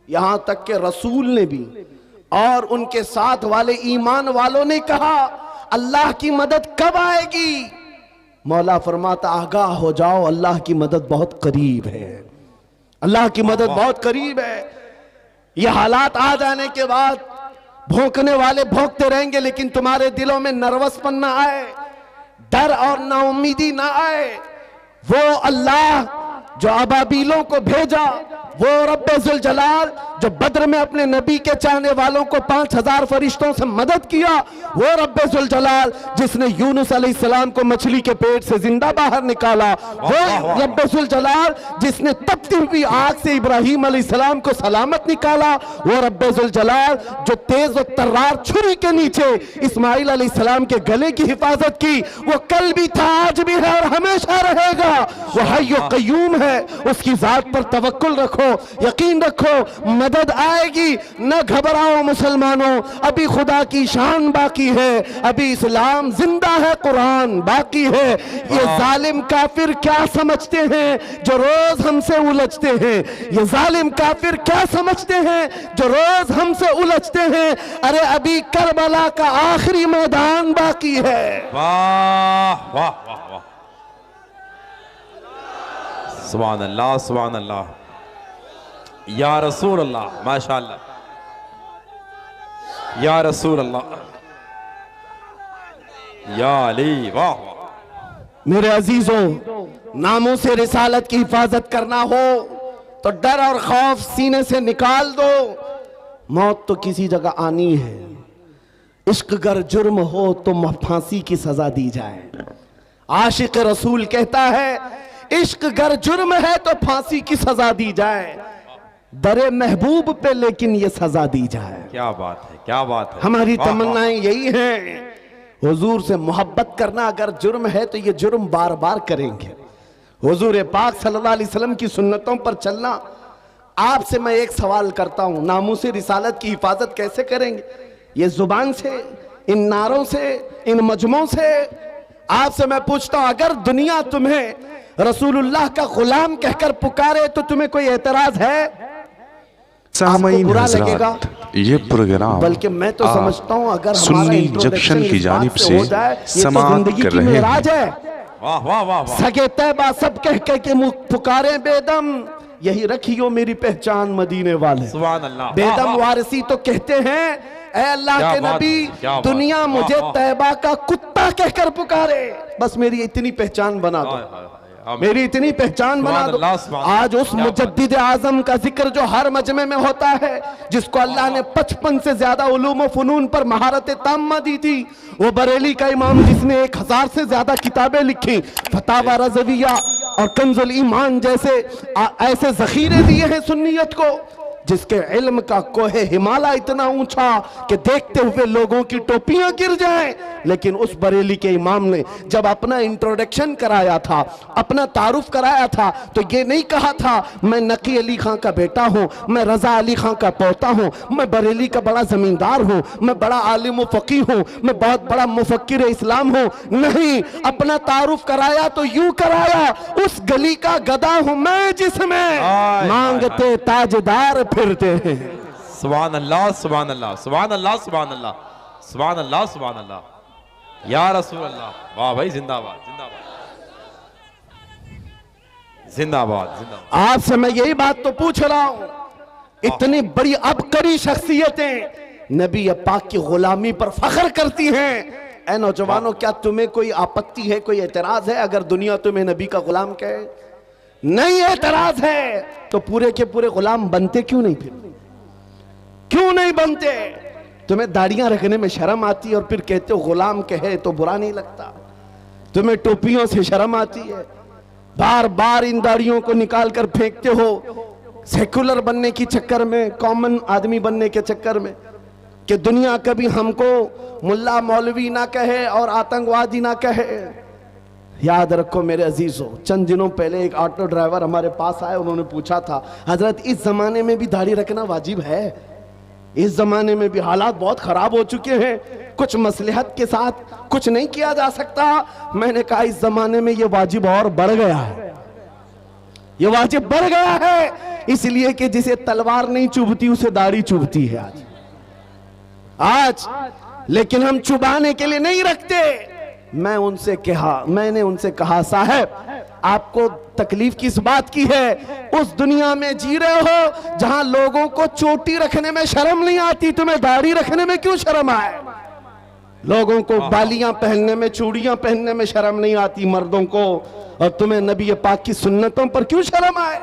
यहां तक के रसूल ने भी और उनके साथ वाले ईमान वालों ने कहा, अल्लाह की मदद कब आएगी? मौला फरमाता, आगाह हो जाओ, अल्लाह की मदद बहुत करीब है, अल्लाह की मदद बहुत करीब है। ये हालात आ जाने के बाद भौंकने वाले भौंकते रहेंगे, लेकिन तुम्हारे दिलों में नर्वसपन ना आए, डर और नाउमीदी ना आए। वो अल्लाह जो अबाबीलों को भेजा, वो रब्बे जुल जलाल जो बद्र में अपने नबी के चाहने वालों को 5000 फरिश्तों से मदद किया, वो रब्बे जुल जलाल जिसने यूनुस अलैहिस्सलाम को मछली के पेट से जिंदा बाहर निकाला, वो रब्बे जुल जलाल जिसने तपती हुई आग से इब्राहिम अलैहिस्सलाम को सलामत निकाला, वो रब्बे जुल जलाल जो तेज और तर्रार छुरी के नीचे इस्माइल अलैहिस्सलाम के गले की हिफाजत की, वो कल भी था, आज भी है और हमेशा रहेगा। वो हय्यो कय्यूम है, उसकी जात पर तवक्कुल रखो, यकीन रखो, मदद आएगी। न घबराओ मुसलमानों, अभी खुदा की शान बाकी है, अभी इस्लाम जिंदा है, कुरान बाकी है। ये जालिम काफिर क्या समझते हैं जो रोज हमसे उलझते हैं? ये जालिम काफिर क्या समझते हैं जो रोज हमसे उलझते हैं? अरे अभी करबला का आखिरी मैदान बाकी है। वाह वाह वाह वाह, सुभान अल्लाह, सुभान अल्लाह, या रसूल अल्लाह, माशाअल्लाह, या रसूल अल्लाह, या अली, वाह वाह। मेरे अजीजों, नामों से रिसालत की हिफाजत करना हो तो डर और खौफ सीने से निकाल दो। मौत तो किसी जगह आनी है। इश्क गर जुर्म हो तो फांसी की सजा दी जाए। आशिक रसूल कहता है, इश्क गर जुर्म है तो फांसी की सजा दी जाए, दरे महबूब पे लेकिन ये सजा दी जाए। क्या बात है, क्या बात है। हमारी तमन्नाएं यही हैं, हुजूर से मोहब्बत करना अगर जुर्म है तो ये जुर्म बार बार करेंगे। हुजूर पाक सल्लल्लाहु अलैहि वसल्लम की सुन्नतों पर चलना। आपसे मैं एक सवाल करता हूं, नामूस रिसालत की हिफाजत कैसे करेंगे? ये जुबान से, इन नारों से, इन मजमों से? आपसे मैं पूछता हूं, अगर दुनिया तुम्हें रसूलुल्लाह का गुलाम कहकर पुकारे तो तुम्हें कोई एतराज है? सामईन बुरा हज़रात, लगेगा? ये प्रोग्राम बल्कि मैं तो समझता हूं अगर हमारा सुन्नी इंट्रोडक्शन जंक्शन की इस जानिब बात से हो जाए, ये तो समाअत जिंदगी कर की रहे मेराज हैं। है। वाह वाह वाह वाह, सगे तैबा सब कह कह के मुख पुकारे बेदम, यही रखियो मेरी पहचान मदीने वाले। सुभान अल्लाह, बेदम वाह, वारसी तो कहते हैं, ऐ अल्लाह क्या के बात नबी, है, क्या बात, दुनिया मुझे वाह। तैबा का कुत्ता कहकर पुकारे, बस मेरी इतनी पहचान बना दो, हाय, हाय, हाय, आमीन। मेरी इतनी पहचान बना दो। सुभान अल्लाह, आज उस मुजद्दिद आजम का जिक्र जो हर मजमे में होता है, जिसको अल्लाह ने 55 से ज्यादा उलूम व फनून पर महारत ताम्मा दी थी, वो बरेली का इमाम जिसने 1000 से ज्यादा किताबें लिखी, फतावा रज़विया और कंजुल ईमान जैसे ऐसे जखीरे दिए हैं सुन्नियत को, जिसके इल्म का कोहे हिमालय इतना ऊंचा कि देखते हुए लोगों की टोपियां गिर जाएं, लेकिन उस बरेली के इमाम ने जब अपना इंट्रोडक्शन कराया था, अपना तारुफ कराया था, तो ये नहीं कहा था मैं नकी अली खां का बेटा हूं, मैं रजा अली खां का पोता हूं, मैं बरेली का बड़ा जमींदार हूं, मैं बड़ा आलिम व फकीह हूं, मैं बहुत बड़ा मुफक्किर इस्लाम हूं। नहीं, अपना तारुफ कराया तो यूं कराया, उस गली का गधा हूं मैं जिसमें मांगते ताजदार फिरते हैं। सुभान अल्लाह, सुभान अल्लाह, सुभान अल्लाह, सुभान अल्लाह, सुभान अल्लाह, सुभान अल्लाह, या रसूल अल्लाह। वाह भाई, जिंदाबाद, जिंदाबाद, जिंदाबाद, जिंदाबाद। आपसे मैं यही बात तो पूछ रहा हूं, इतनी बड़ी अबकरी शख्सियतें नबी पाक की गुलामी पर फख्र करती हैं। ऐ नौजवानों, क्या तुम्हें कोई आपत्ति है, कोई एतराज है अगर दुनिया तुम्हें नबी का गुलाम कहे? नहीं एतराज है तो पूरे के पूरे गुलाम बनते क्यों नहीं? फिर क्यों नहीं बनते? तुम्हें दाढ़ियां रखने में शर्म आती है और फिर कहते हो गुलाम कहे तो बुरा नहीं लगता। तुम्हें टोपियों से शर्म आती है, बार बार इन दाढ़ियों को निकाल कर फेंकते हो सेकुलर बनने की चक्कर में, कॉमन आदमी बनने के चक्कर में, कि दुनिया कभी हमको मुल्ला मौलवी ना कहे और आतंकवादी ना कहे। याद रखो मेरे अजीजों, चंद दिनों पहले एक ऑटो ड्राइवर हमारे पास आए, उन्होंने पूछा था, हजरत इस जमाने में भी दाढ़ी रखना वाजिब है? इस जमाने में भी हालात बहुत खराब हो चुके हैं, कुछ मसलहत के साथ कुछ नहीं किया जा सकता। मैंने कहा इस जमाने में ये वाजिब और बढ़ गया है, ये वाजिब बढ़ गया है, इसलिए कि जिसे तलवार नहीं चुभती उसे दाढ़ी चुभती है आज। लेकिन हम चुबाने के लिए नहीं रखते। मैंने उनसे कहा साहब आपको तकलीफ किस बात की है? उस दुनिया में जी रहे हो जहां लोगों को चोटी रखने में शर्म नहीं आती, तुम्हें दाढ़ी रखने में क्यों शर्म आए? लोगों को बालियां पहनने में, चूड़ियां पहनने में शर्म नहीं आती मर्दों को, और तुम्हें नबी पाक की सुन्नतों पर क्यों शर्म आए?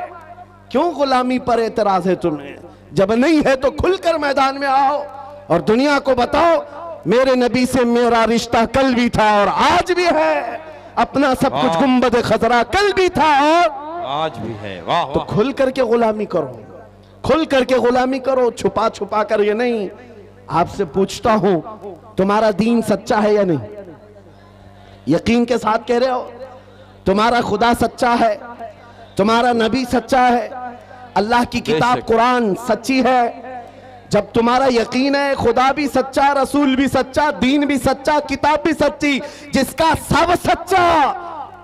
क्यों गुलामी पर एतराज है तुम्हें? जब नहीं है तो खुलकर मैदान में आओ और दुनिया को बताओ मेरे नबी से मेरा रिश्ता कल भी था और आज भी है, अपना सब कुछ गुंबद खजरा कल भी था और आज भी है। वाह, तो खुल करके गुलामी करो, खुल करके गुलामी करो, छुपा छुपा कर ये नहीं। आपसे पूछता हूं, तुम्हारा दीन सच्चा है या नहीं? यकीन के साथ कह रहे हो? तुम्हारा खुदा सच्चा है, तुम्हारा नबी सच्चा है, अल्लाह की किताब कुरान सच्ची है? जब तुम्हारा यकीन है खुदा भी सच्चा, रसूल भी सच्चा, दीन भी सच्चा, किताब भी सच्ची, जिसका सब सच्चा,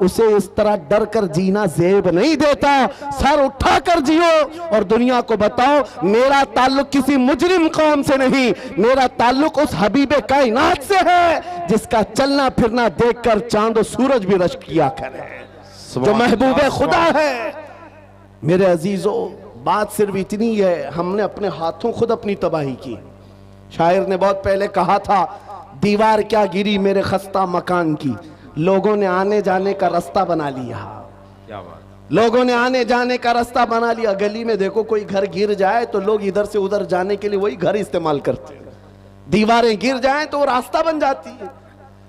उसे इस तरह डर कर जीना जेब नहीं देता। सर उठा कर जियो और दुनिया को बताओ मेरा ताल्लुक किसी मुजरिम कौम से नहीं, मेरा ताल्लुक उस हबीबे कायनात से है जिसका चलना फिरना देखकर चांद और सूरज भी रश्क किया करे, जो महबूबे खुदा है। मेरे अजीजों, बात सिर्फ इतनी है, हमने अपने हाथों खुद अपनी तबाही की। शायर ने बहुत पहले कहा था, दीवार क्या गिरी मेरे खस्ता मकान की, लोगों ने आने जाने का रास्ता बना लिया। क्या बात, लोगों ने आने जाने का रास्ता बना लिया। गली में देखो कोई घर गिर जाए तो लोग इधर से उधर जाने के लिए वही घर इस्तेमाल करते हैं, दीवारें गिर जाएं तो रास्ता बन जाती है।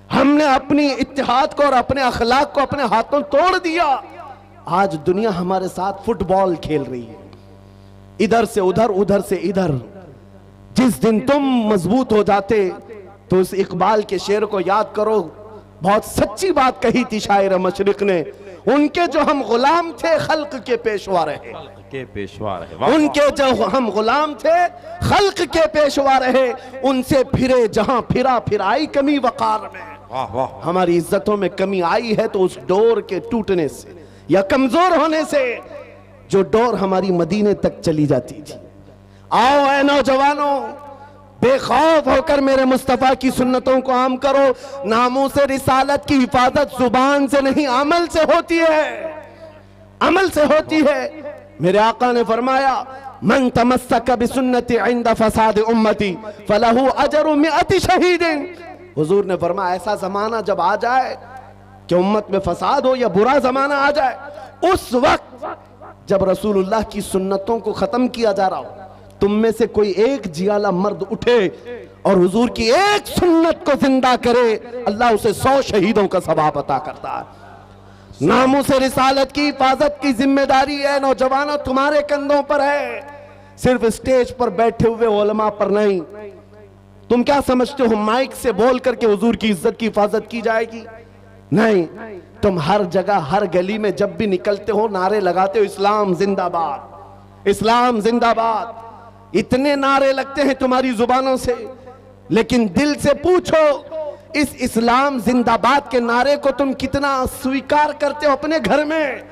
हमने अपनी इत्तेहाद को और अपने अखलाक को अपने हाथों तोड़ दिया। आज दुनिया हमारे साथ फुटबॉल खेल रही है, इधर से उधर, उधर से इधर। जिस दिन तुम मजबूत हो जाते तो उस इकबाल के शेर को याद करो, बहुत सच्ची बात कही थी शायर मशरिक ने, उनके जो हम गुलाम थे खल्क के पेशवा रहे, के पेशवा रहे। उनके जो हम गुलाम थे खल्क के पेशवा रहे, उनसे फिरे जहां फिरा फिर आई कमी वकार में। वाह वाह, हमारी इज्जतों में कमी आई है तो उस डोर के टूटने से या कमजोर होने से, जो डोर हमारी मदीने तक चली जाती थी। आओ ऐ नौजवानों, बेखौफ होकर मेरे मुस्तफा की सुन्नतों को आम करो। नामों से रिसालत की हिफाजत जुबान से नहीं अमल से होती है, अमल से होती है। मेरे आका ने फरमाया, मन तमस्सक बिसुन्नती इंद फसाद उम्मती फलहु अजरु मिअति शहीदिन। हुजूर ने फरमाया, ऐसा जमाना जब आ जाए कि उम्मत में फसाद हो या बुरा जमाना आ जाए, उस वक्त जब रसूलुल्लाह की सुन्नतों को खत्म किया जा रहा हो, तुम में से कोई एक जियाला मर्द उठे और हुजूर की एक सुन्नत को जिंदा करे, अल्लाह उसे 100 शहीदों का सवाब अता करता है। नामों से रिसालत की हिफाजत की जिम्मेदारी है नौजवानों, तुम्हारे कंधों पर है। सिर्फ स्टेज पर बैठे हुए उलमा पर नहीं। तुम क्या समझते हो माइक से बोल करके हुजूर की इज्जत की हिफाजत की जाएगी? नहीं, तुम हर जगह हर गली में जब भी निकलते हो नारे लगाते हो, इस्लाम जिंदाबाद, इस्लाम जिंदाबाद। इतने नारे लगते हैं तुम्हारी जुबानों से, लेकिन दिल से पूछो इस इस्लाम जिंदाबाद के नारे को तुम कितना स्वीकार करते हो अपने घर में?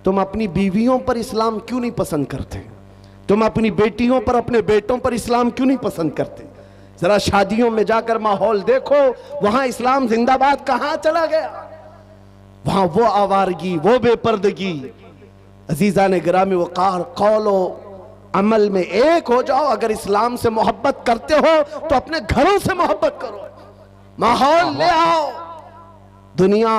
तुम अपनी बीवियों पर इस्लाम क्यों नहीं पसंद करते? तुम अपनी बेटियों पर, अपने बेटों पर इस्लाम क्यों नहीं पसंद करते? जरा शादियों में जाकर माहौल देखो, वहां इस्लाम जिंदाबाद कहां चला गया? वहां वो आवारगी, वो बेपर्दगी। अजीजा ने गिरामी वकार, कौलो अमल में एक हो जाओ। अगर इस्लाम से मोहब्बत करते हो तो अपने घरों से मोहब्बत करो, माहौल ले आओ। दुनिया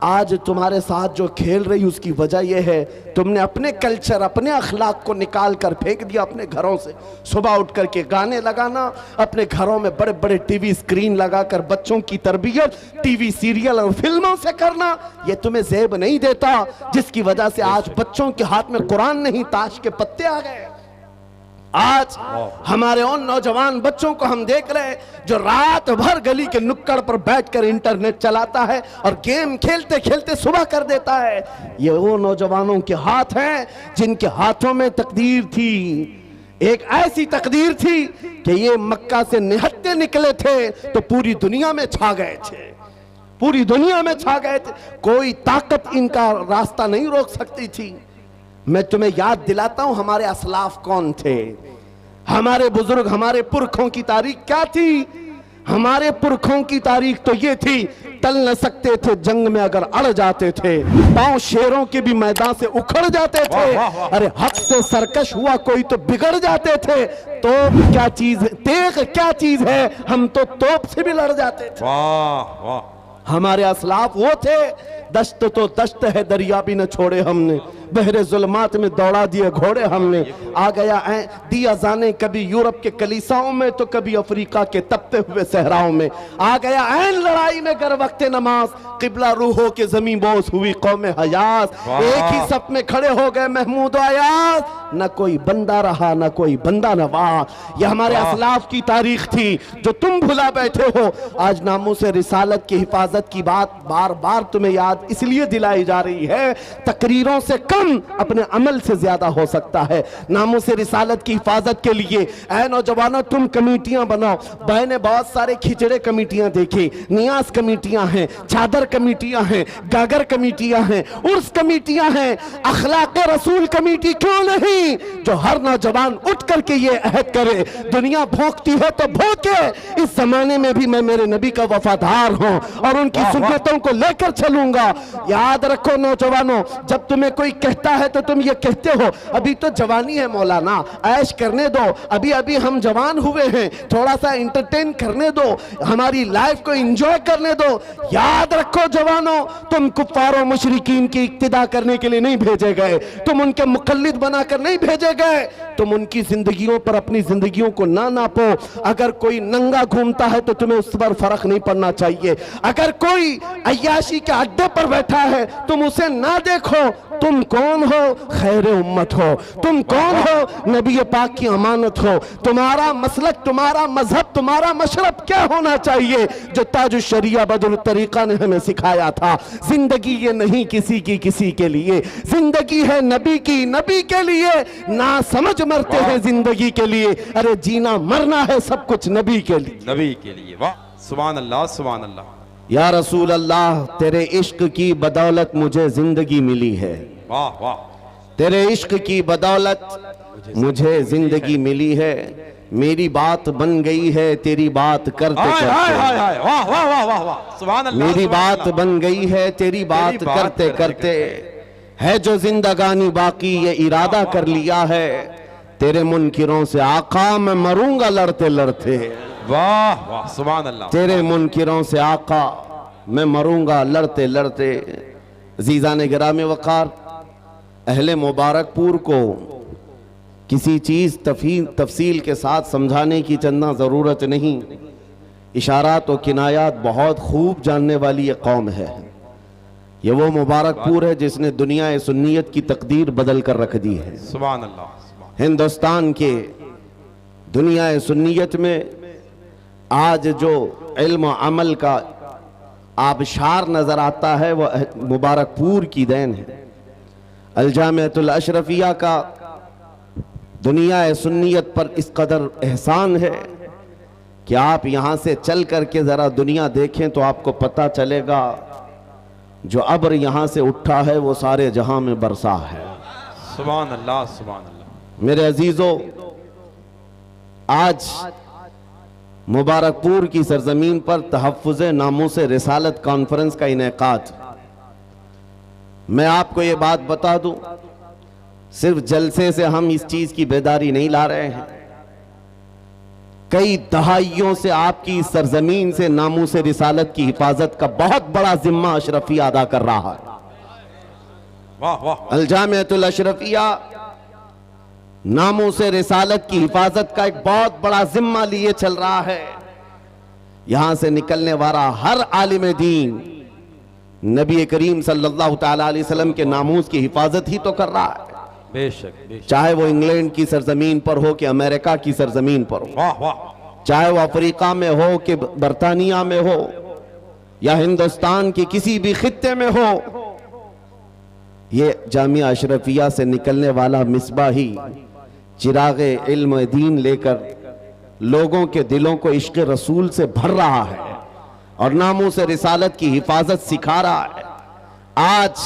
आज तुम्हारे साथ जो खेल रही उसकी वजह यह है तुमने अपने कल्चर, अपने अखलाक को निकाल कर फेंक दिया अपने घरों से। सुबह उठ करके गाने लगाना, अपने घरों में बड़े बड़े टीवी स्क्रीन लगाकर बच्चों की तरबियत टीवी सीरियल और फिल्मों से करना, यह तुम्हें ज़ेब नहीं देता, जिसकी वजह से आज बच्चों के हाथ में कुरान नहीं ताश के पत्ते आ गए। आज हमारे उन नौजवान बच्चों को हम देख रहे हैं जो रात भर गली के नुक्कड़ पर बैठकर इंटरनेट चलाता है और गेम खेलते खेलते सुबह कर देता है। ये वो नौजवानों के हाथ हैं जिनके हाथों में तकदीर थी, एक ऐसी तकदीर थी कि ये मक्का से निहत्ते निकले थे तो पूरी दुनिया में छा गए थे, पूरी दुनिया में छा गए थे। कोई ताकत इनका रास्ता नहीं रोक सकती थी। मैं तुम्हें याद दिलाता हूं हमारे असलाफ कौन थे, हमारे बुजुर्ग, हमारे पुरखों की तारीख क्या थी। हमारे पुरखों की तारीख तो ये थी, टल न सकते थे जंग में अगर अड़ जाते थे, पांव शेरों के भी मैदान से उखड़ जाते थे। अरे हक से सरकश हुआ कोई तो बिगड़ जाते थे। तोप क्या चीज, तेग क्या चीज है, हम तो तोप से भी लड़ जाते थे। वाह वाह, हमारे असलाफ वो थे। दश्त तो दश्त है, दरिया भी न छोड़े हमने, बहरे जुल्मात में दौड़ा दिए घोड़े हमने। आ गया दिया जाने कभी यूरोप के कलीसाओं में तो कभी अफ्रीका के तपते हुए सहराओं में। आ गया ऐन लड़ाई में गर वक्त नमाज, किबला रूहों के जमीन बोस हुई कौम हयास। एक ही सफ में खड़े हो गए महमूद आयाज, न कोई बंदा रहा न कोई बंदा नवाज। ये हमारे असलाफ की तारीख थी जो तुम भुला बैठे हो। आज नामूस रिसालत की हिफाजत की बात बार बार तुम्हें याद इसलिए दिलाई जा रही है, तकरीरों से कम अपने अमल से ज्यादा हो सकता है। नामूस रिसालत की हिफाजत के लिए ऐ नौजवानों तुम कमेटियां बनाओ। मैंने बहुत सारे खिचड़े कमेटियां देखी, नियाज कमेटियां हैं, चादर कमेटियां हैं, गागर कमेटियां हैं, उर्स कमेटियां हैं, अखलाक रसूल कमेटी क्यों नहीं, जो हर नौजवान उठ करके ये अहद करे, दुनिया भोंकती है तो भोंके, इस जमाने में भी मैं मेरे नबी का वफादार हूं और उनकी सुन्नतों को लेकर चलूंगा। याद रखो नौजवानों, जब तुम्हें कोई कहता है तो तुम ये कहते हो अभी तो जवानी है मौलाना, ऐश करने दो, अभी अभी हम जवान हुए हैं, थोड़ा सा एंटरटेन करने दो, हमारी लाइफ को एंजॉय करने दो। याद रखो जवानों, तुम कुफ्फारों मुशरिकीन की इक्तिदा करने के लिए नहीं भेजे गए, तुम उनके मुकल्लिद बनाकर नहीं भेजे गए, तुम उनकी जिंदगियों पर अपनी जिंदगियों को ना नापो। अगर कोई नंगा घूमता है तो तुम्हें उस पर फर्क नहीं पड़ना चाहिए। अगर कोई अय्याशी के अड्डे पर बैठा है तुम उसे ना देखो। तुम कौन हो? खैर उम्मत हो। तुम कौन हो? नबी पाक की अमानत हो। तुम्हारा मसलक, तुम्हारा मजहब, तुम्हारा मशरब क्या होना चाहिए, जो ताज शरिया बदल तरीका ने हमें सिखाया था। जिंदगी ये नहीं किसी की किसी के लिए, जिंदगी है नबी की नबी के लिए। ना समझ मरते हैं जिंदगी के लिए, अरे जीना मरना है सब कुछ नबी के लिए, नबी के लिए। वाह, सुभान अल्लाह, सुभान अल्लाह। या रसूल अल्लाह, तेरे इश्क की बदौलत मुझे जिंदगी मिली है। वाह वाह, तेरे इश्क की बदौलत मुझे जिंदगी मिली है। मेरी बात बन गई है तेरी बात करते हाय हाय हाय करते, हाय, वाह वाह वाह वाह वाह, सुभान अल्लाह। मेरी सुभान बात अल्लाह। बन गई है तेरी बात बात करते करते करते, है जो जिंदगानी बाकी ये इरादा कर लिया है। तेरे मुनकिरों से आका मैं मरूंगा लड़ते लड़ते। वाह वाह, सुभान अल्लाह। तेरे मुनकिरों से आका मैं मरूंगा लड़ते लड़ते। अजीज़ान गिरामी वक़ार, अहले मुबारकपुर को किसी चीज़ तफसील के साथ समझाने की चंदा ज़रूरत नहीं। इशारात और किनायात बहुत खूब जानने वाली ये कौम है। ये वो मुबारकपुर है जिसने दुनिया सुन्नियत की तकदीर बदल कर रख दी है। सुभान अल्लाह। हिंदुस्तान के दुनिया सुन्नियत में आज जो इल्म व अमल का आबशार नजर आता है वह मुबारकपुर की देन है। अल-जामिअतुल अशरफिया का दुनिया सुन्नियत पर इस कदर एहसान है कि आप यहां से चल करके जरा दुनिया देखें तो आपको पता चलेगा जो अब्र यहां से उठा है वो सारे जहां में बरसा है। सुभान अल्लाह, सुभान अल्लाह। मेरे अजीजों, आज मुबारकपुर की सरजमीन पर तहफ़्फ़ुज़ नामूस रिसालत कॉन्फ्रेंस का इनेकाद। मैं आपको ये बात बता दूं, सिर्फ जलसे से हम इस चीज की बेदारी नहीं ला रहे हैं। कई दहाइयों से आपकी इस सरजमीन से नामूस रिसालत की हिफाजत का बहुत बड़ा जिम्मा अशरफिया अदा कर रहा है। वाह वाह। अल-जामिअतुल अशरफिया नामूस रिसालत की हिफाजत का एक बहुत बड़ा जिम्मा लिए चल रहा है। यहां से निकलने वाला हर आलिम दीन नबी करीम सल्लल्लाहु तआला अलैहि वसल्लम के नामूस की हिफाजत ही तो कर रहा है। बेशक, बेशक। चाहे वो इंग्लैंड की सरजमीन पर हो कि अमेरिका की सरजमीन पर हो, वाह वाह। चाहे वो अफ्रीका में हो कि बरतानिया में हो या हिंदुस्तान के किसी भी खित्ते में हो, ये जामिया अशरफिया से निकलने वाला मिसबाही चिरागे इल्म दीन लेकर लोगों के दिलों को इश्क रसूल से भर रहा है और नामूस रिसालत की हिफाजत सिखा रहा है। आज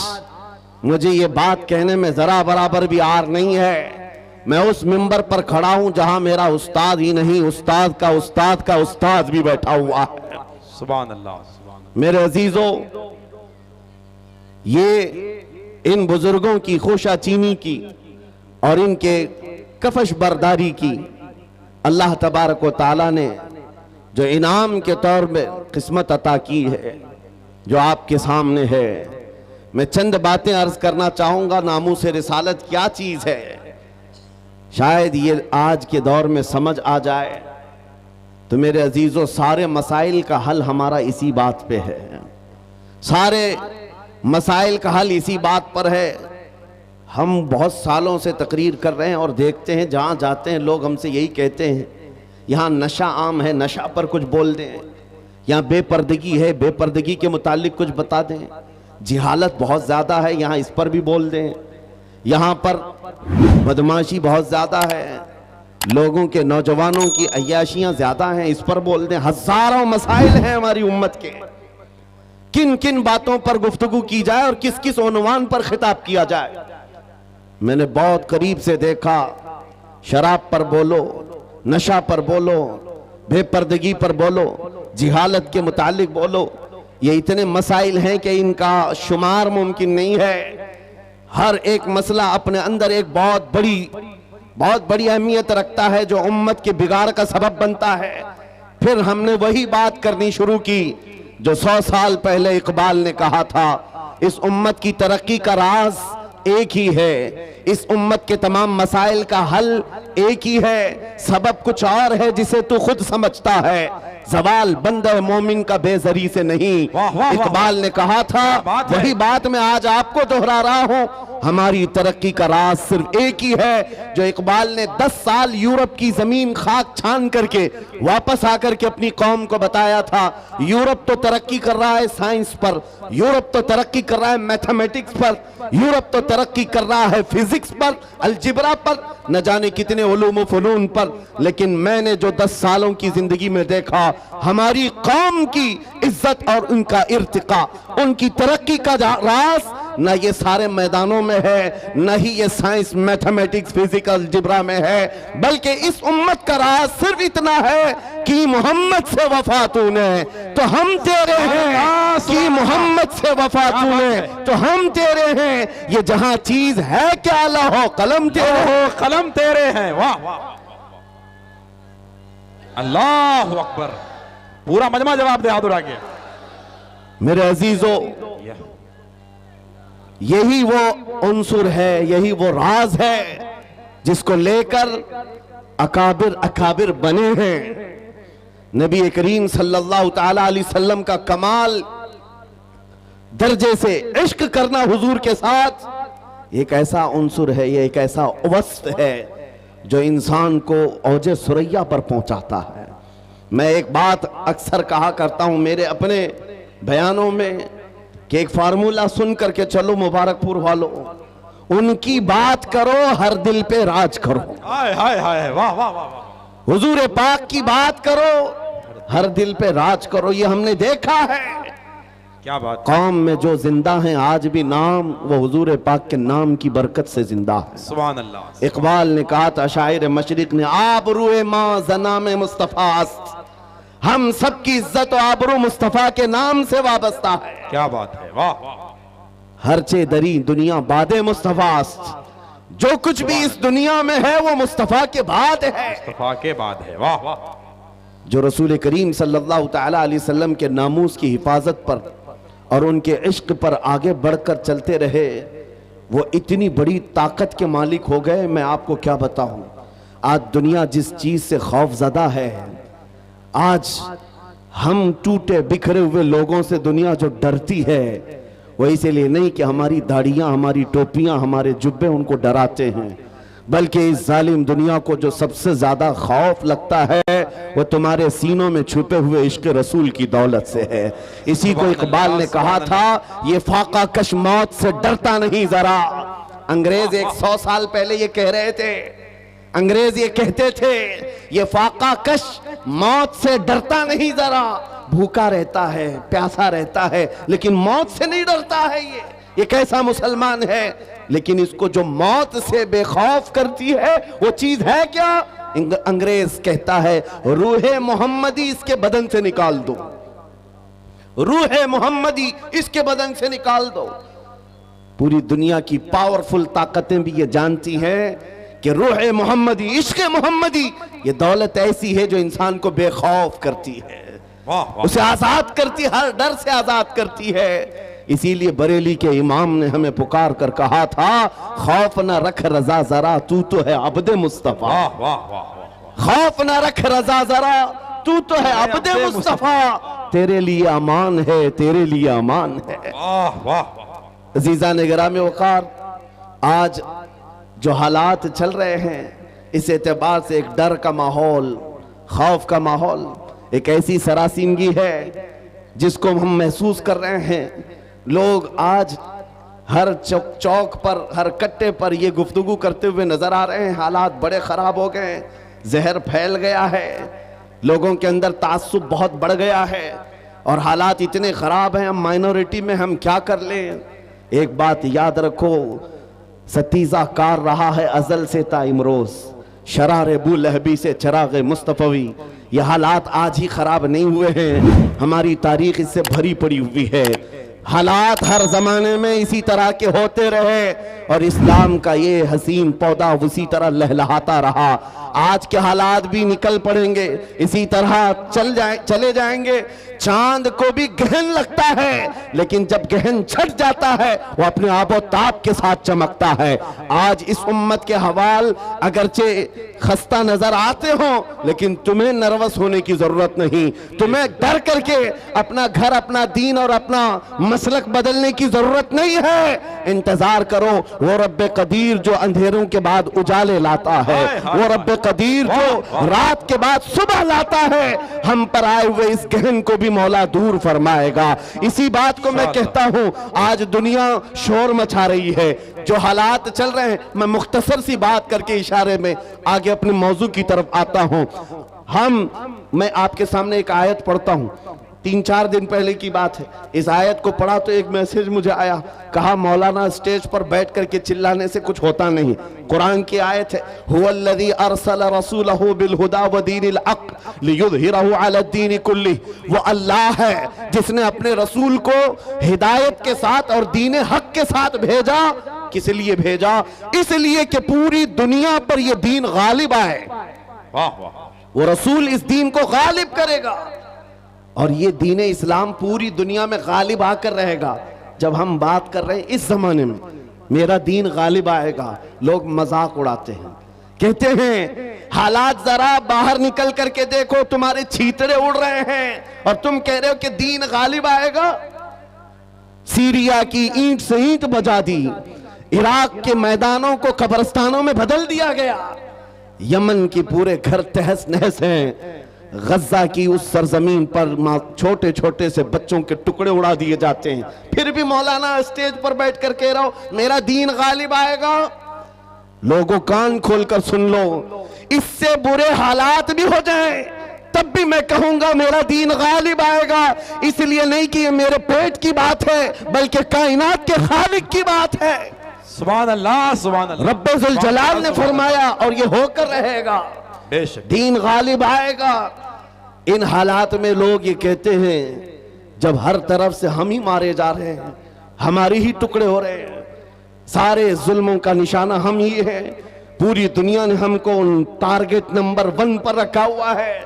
मुझे ये बात कहने में जरा बराबर भी आर नहीं है। मैं उस मिंबर पर खड़ा हूं जहां मेरा उस्ताद ही नहीं, उस्ताद का उस्ताद भी बैठा हुआ है। सुभान अल्लाह, सुभान अल्लाह। मेरे अजीजों, ये इन बुजुर्गों की खुशाचीनी की और इनके कफश बरदारी की अल्लाह तबारक व तआला ने जो इनाम के तौर में किस्मत अता की है, जो आपके सामने है। मैं चंद बातें अर्ज करना चाहूंगा। नामूस रिसालत क्या चीज है, शायद ये आज के दौर में समझ आ जाए तो मेरे अजीजों, सारे मसाइल का हल हमारा इसी बात पे है। सारे मसाइल का हल इसी बात पर है। हम बहुत सालों से तकरीर कर रहे हैं और देखते हैं जहां जाते हैं लोग हमसे यही कहते हैं, यहाँ नशा आम है, नशा पर कुछ बोल दें। यहाँ बेपर्दगी है, बेपर्दगी के मुतालिक कुछ बता दें। जिहालत बहुत ज्यादा है, यहाँ इस पर भी बोल दें। यहाँ पर बदमाशी बहुत ज्यादा है, लोगों के नौजवानों की अय्याशियां ज्यादा हैं, इस पर बोल दें। हजारों मसाइल हैं हमारी उम्मत के, किन किन बातों पर गुफ्तगू की जाए और किस किस उन्वान पर खिताब किया जाए। मैंने बहुत करीब से देखा, शराब पर बोलो, नशा पर बोलो, बेपर्दगी पर बोलो, जिहालत के मुतालिक बोलो। ये इतने मसाइल हैं कि इनका शुमार मुमकिन नहीं है। हर एक मसला अपने अंदर एक बहुत बड़ी अहमियत रखता है जो उम्मत के बिगाड़ का सबब बनता है। फिर हमने वही बात करनी शुरू की जो 100 साल पहले इकबाल ने कहा था, इस उम्मत की तरक्की का राज एक ही है, इस उम्मत के तमाम मसाइल का हल एक ही है, सबब कुछ और है जिसे तू खुद समझता है, सवाल बंदे मोमिन का बेजरी से नहीं। इकबाल ने कहा था, वही बात मैं आज आपको दोहरा रहा हूं। हमारी तरक्की का राज सिर्फ एक ही है जो इकबाल ने 10 साल यूरोप की जमीन खाक छान करके वापस आकर के अपनी कौम को बताया था। यूरोप तो तरक्की कर रहा है साइंस पर, यूरोप तो तरक्की कर रहा है मैथमेटिक्स पर, यूरोप तो तरक्की कर रहा है फिजिक्स पर, अलजिब्रा पर, न जाने कितने उलूम व फनून पर। लेकिन मैंने जो 10 सालों की जिंदगी में देखा, हमारी कौम की इज्जत और उनका इर्तिका, उनकी तरक्की का राज न ये सारे मैदानों में है, न ही ये साइंस मैथमेटिक्स फिजिकल जिब्रा में है, बल्कि इस उम्मत का राज सिर्फ इतना है कि मोहम्मद से वफा तूने तो हम तेरे हैं, कि मोहम्मद से वफा तूने तो हम तेरे हैं। ये जहां चीज है क्या लहो कलम तेरे हो, कलम तेरे हैं। वाह वाह, अल्लाह अकबर। पूरा मजमा जवाब दे हाथ उठा के। मेरे अजीजों, यही वो उन्सुर है, यही वो राज है जिसको लेकर अकाबिर बने हैं। नबी करीम सल्लल्लाहु ताला अलैहि वसल्लम का कमाल दर्जे से इश्क करना हुजूर के साथ एक ऐसा उन्सुर है, ये एक ऐसा वस्फ है जो इंसान को औजे सुरैया पर पहुंचाता है। मैं एक बात अक्सर कहा करता हूं मेरे अपने बयानों में कि एक फार्मूला सुन करके चलो मुबारकपुर वालों, उनकी बात करो हर दिल पे राज करो। हाय हाय हाय, वाह वाह वाह वाह। हुजूर पाक की बात करो हर दिल पे राज करो। ये हमने देखा है, क्या बात। कौम में जो जिंदा हैं आज भी नाम वो हुजूर पाक के नाम की बरकत से जिंदा है। सुभान अल्लाह। इकबाल ने कहा था, शायर मशरिक ने, आबरूए माँ ज़नाम मुस्तफ़ा अस्त, हम सबकी इज्जत और आबरू मुस्तफ़ा के नाम से वाबस्ता है। क्या बात है, वाह वाह। हरचे दरी दुनिया बादे मुस्तफ़ा अस्त, जो कुछ भी इस दुनिया में है वो मुस्तफ़ा के बाद है। मुस्तफा के बाद है, वाह वाह। जो रसूल करीम सल्लल्लाहु तआला अलैहि वसल्लम के नामूस की हिफाजत पर और उनके इश्क पर आगे बढ़कर चलते रहे, वो इतनी बड़ी ताकत के मालिक हो गए, मैं आपको क्या बताऊं। आज दुनिया जिस चीज से खौफजदा है, आज हम टूटे बिखरे हुए लोगों से दुनिया जो डरती है, वो इसीलिए नहीं कि हमारी दाढ़ियां, हमारी टोपियां, हमारे जुब्बे उनको डराते हैं, बल्कि इस जालिम दुनिया को जो सबसे ज्यादा खौफ लगता है वो तुम्हारे सीनों में छुपे हुए इश्क रसूल की दौलत से है। इसी को इकबाल ने कहा था, ये फाका कश मौत से डरता नहीं जरा। अंग्रेज 100 साल पहले ये कह रहे थे, अंग्रेज ये कहते थे, ये फाका कश मौत से डरता नहीं जरा, भूखा रहता है, प्यासा रहता है, लेकिन मौत से नहीं डरता है। ये कैसा मुसलमान है। लेकिन इसको जो मौत से बेखौफ करती है वो चीज है क्या? अंग्रेज कहता है, रूहे मोहम्मदी इसके बदन से निकाल दो, रूहे मोहम्मदी इसके बदन से निकाल दो। पूरी दुनिया की पावरफुल ताकतें भी ये जानती हैं कि रूहे मोहम्मदी, इश्क मोहम्मदी, ये दौलत ऐसी है जो इंसान को बेखौफ करती है, उसे आजाद करती, हर डर से आजाद करती है। इसीलिए बरेली के इमाम ने हमें पुकार कर कहा था, खौफ न रख रजा जरा, तू तो है अब्दे मुस्तफा। खौफ न रख रजा जरा, तू तो है अब्दे मुस्तफा, तेरे लिए अमान है, तेरे लिए अमान है। अजीजा ने गिरामे वकार, आज जो हालात चल रहे हैं, इस एतबार से एक डर का माहौल, खौफ का माहौल, एक ऐसी सरासीनगी है जिसको हम महसूस कर रहे हैं। लोग आज हर चौक पर, हर कट्टे पर ये गुफ्तगू करते हुए नजर आ रहे हैं, हालात बड़े खराब हो गए, जहर फैल गया है, लोगों के अंदर तासुब बहुत बढ़ गया है और हालात इतने खराब हैं, हम माइनॉरिटी में हम क्या कर लें। एक बात याद रखो, सतीजा कार रहा है अजल से ता इमरोज, शरार बू लहबी से चराग मुस्तफवी। ये हालात आज ही खराब नहीं हुए हैं, हमारी तारीख इससे भरी पड़ी हुई है। हालात हर जमाने में इसी तरह के होते रहे और इस्लाम का ये हसीन पौधा उसी तरह लहलहाता रहा। आज के हालात भी निकल पड़ेंगे, इसी तरह चले जाएंगे। चांद को भी गहन लगता है, लेकिन जब गहन छट जाता है वो अपने आबो ताब के साथ चमकता है। आज इस उम्मत के हवाल अगरचे खस्ता नजर आते हो, लेकिन तुम्हें नर्वस होने की जरूरत नहीं, तुम्हें डर करके अपना घर, अपना दीन और अपना मसलक बदलने की जरूरत नहीं है। इंतजार करो, वो रब्बे कदीर जो अंधेरों के बाद उजाले लाता है, वो रब्बे कदीर जो रात के बाद सुबह लाता है, हम पर आए हुए इस गहन को भी मौला दूर फरमाएगा। इसी बात को मैं कहता हूं, आज दुनिया शोर मचा रही है, जो हालात चल रहे हैं, मैं मुख्तसर सी बात करके इशारे में आगे अपने मौजू की तरफ आता हूं। मैं आपके सामने एक आयत पढ़ता हूं, 3-4 दिन पहले की बात है। इस आयत को पढ़ा तो एक मैसेज मुझे आया, कहा मौलाना स्टेज पर बैठ करके चिल्लाने से कुछ होता नहीं। कुरान की आयत है, हुवल्लज़ी अरसल रसूलहु बिल हुदा व दीनिल हक़ लियुज़हिरहु अला दीनि कुल्ली। वो अल्लाह है जिसने अपने रसूल को हिदायत के साथ और दीन हक के साथ भेजा। किस लिए भेजा? इसलिए कि पूरी दुनिया पर यह दीन गालिब आए। वो रसूल इस दीन को गालिब करेगा और ये दीन इस्लाम पूरी दुनिया में गालिब आकर रहेगा। जब हम बात कर रहे हैं इस जमाने में मेरा दीन गालिब आएगा, लोग मजाक उड़ाते हैं, कहते हैं हालात जरा बाहर निकल करके देखो, तुम्हारे छीतरे उड़ रहे हैं और तुम कह रहे हो कि दीन गालिब आएगा। सीरिया की ईंट से ईंट बजा दी, इराक के मैदानों को कब्रिस्तानों में बदल दिया गया। यमन की पूरे घर तहस नहस हैं। गज्जा की उस सरजमीन पर छोटे छोटे से बच्चों के टुकड़े उड़ा दिए जाते हैं। फिर भी मौलाना स्टेज पर बैठ कर कह रहा हो मेरा दीन गालिब आएगा। लोगों कान खोलकर सुन लो, इससे बुरे हालात भी हो जाएं तब भी मैं कहूंगा मेरा दीन गालिब आएगा। इसलिए नहीं कि ये मेरे पेट की बात है बल्कि कायनात के खालिक की बात है। सुभान अल्लाह, सुभान अल्लाह। रब्बे जुल जलाल ने फरमाया और ये होकर रहेगा, बेशक दीन गालिब आएगा। इन हालात में लोग ये कहते हैं जब हर तरफ से हम ही मारे जा रहे हैं, हमारे ही टुकड़े हो रहे हैं, सारे जुल्मों का निशाना हम ही है, पूरी दुनिया ने हमको टारगेट नंबर 1 पर रखा हुआ है।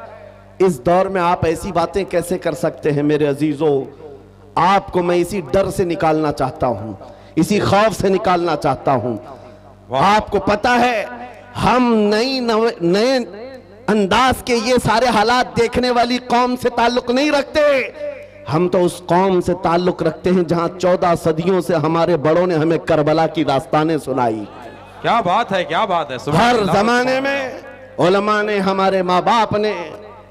इस दौर में आप ऐसी बातें कैसे कर सकते हैं? मेरे अजीजों, आपको मैं इसी डर से निकालना चाहता हूं, इसी खौफ से निकालना चाहता हूं। आपको पता है हम नए अंदाज के ये सारे हालात देखने वाली कौम से ताल्लुक नहीं रखते। हम तो उस कौम से ताल्लुक रखते हैं जहां 14 सदियों से हमारे बड़ों ने हमें करबला की दास्तानें सुनाई। क्या बात है, क्या बात है। हर जमाने में उलमा ने, हमारे माँ बाप ने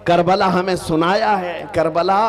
करबला हमें सुनाया है। करबला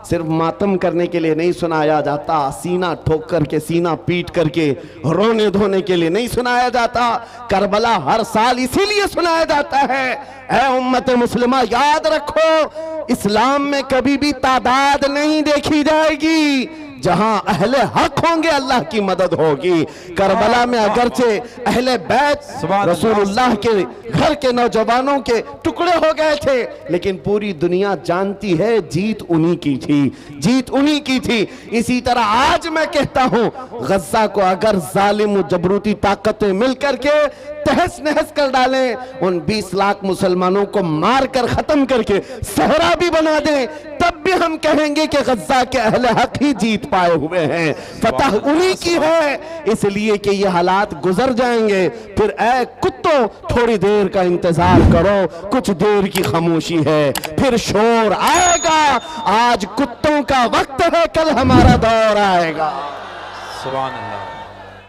सिर्फ मातम करने के लिए नहीं सुनाया जाता, सीना ठोक करके, सीना पीट करके रोने धोने के लिए नहीं सुनाया जाता। करबला हर साल इसीलिए सुनाया जाता है। ऐ उम्मत मुस्लिमा, याद रखो इस्लाम में कभी भी तादाद नहीं देखी जाएगी, जहां अहले हक होंगे अल्लाह की मदद होगी। करबला में अगरचे अहले बैत रसूलुल्लाह के घर के नौजवानों के टुकड़े हो गए थे, लेकिन पूरी दुनिया जानती है जीत उन्हीं की थी, जीत उन्हीं की थी। इसी तरह आज मैं कहता हूं गज्जा को अगर जालिम जबरूती ताकतें मिलकर के तहस नहस कर डालें, उन 20 लाख मुसलमानों को मार कर खत्म करके सहरा भी बना दें, तब भी हम कहेंगे कि गज्जा के अहले हक ही जीत पाए हुए हैं, फतह उन्हीं की है। इसलिए कि ये हालात गुजर जाएंगे। फिर ऐ कुत्तों, थोड़ी देर का इंतजार करो, कुछ देर की खामोशी है, फिर शोर आएगा। आज कुत्तों का वक्त है, कल हमारा दौर आएगा। सुभान अल्लाह।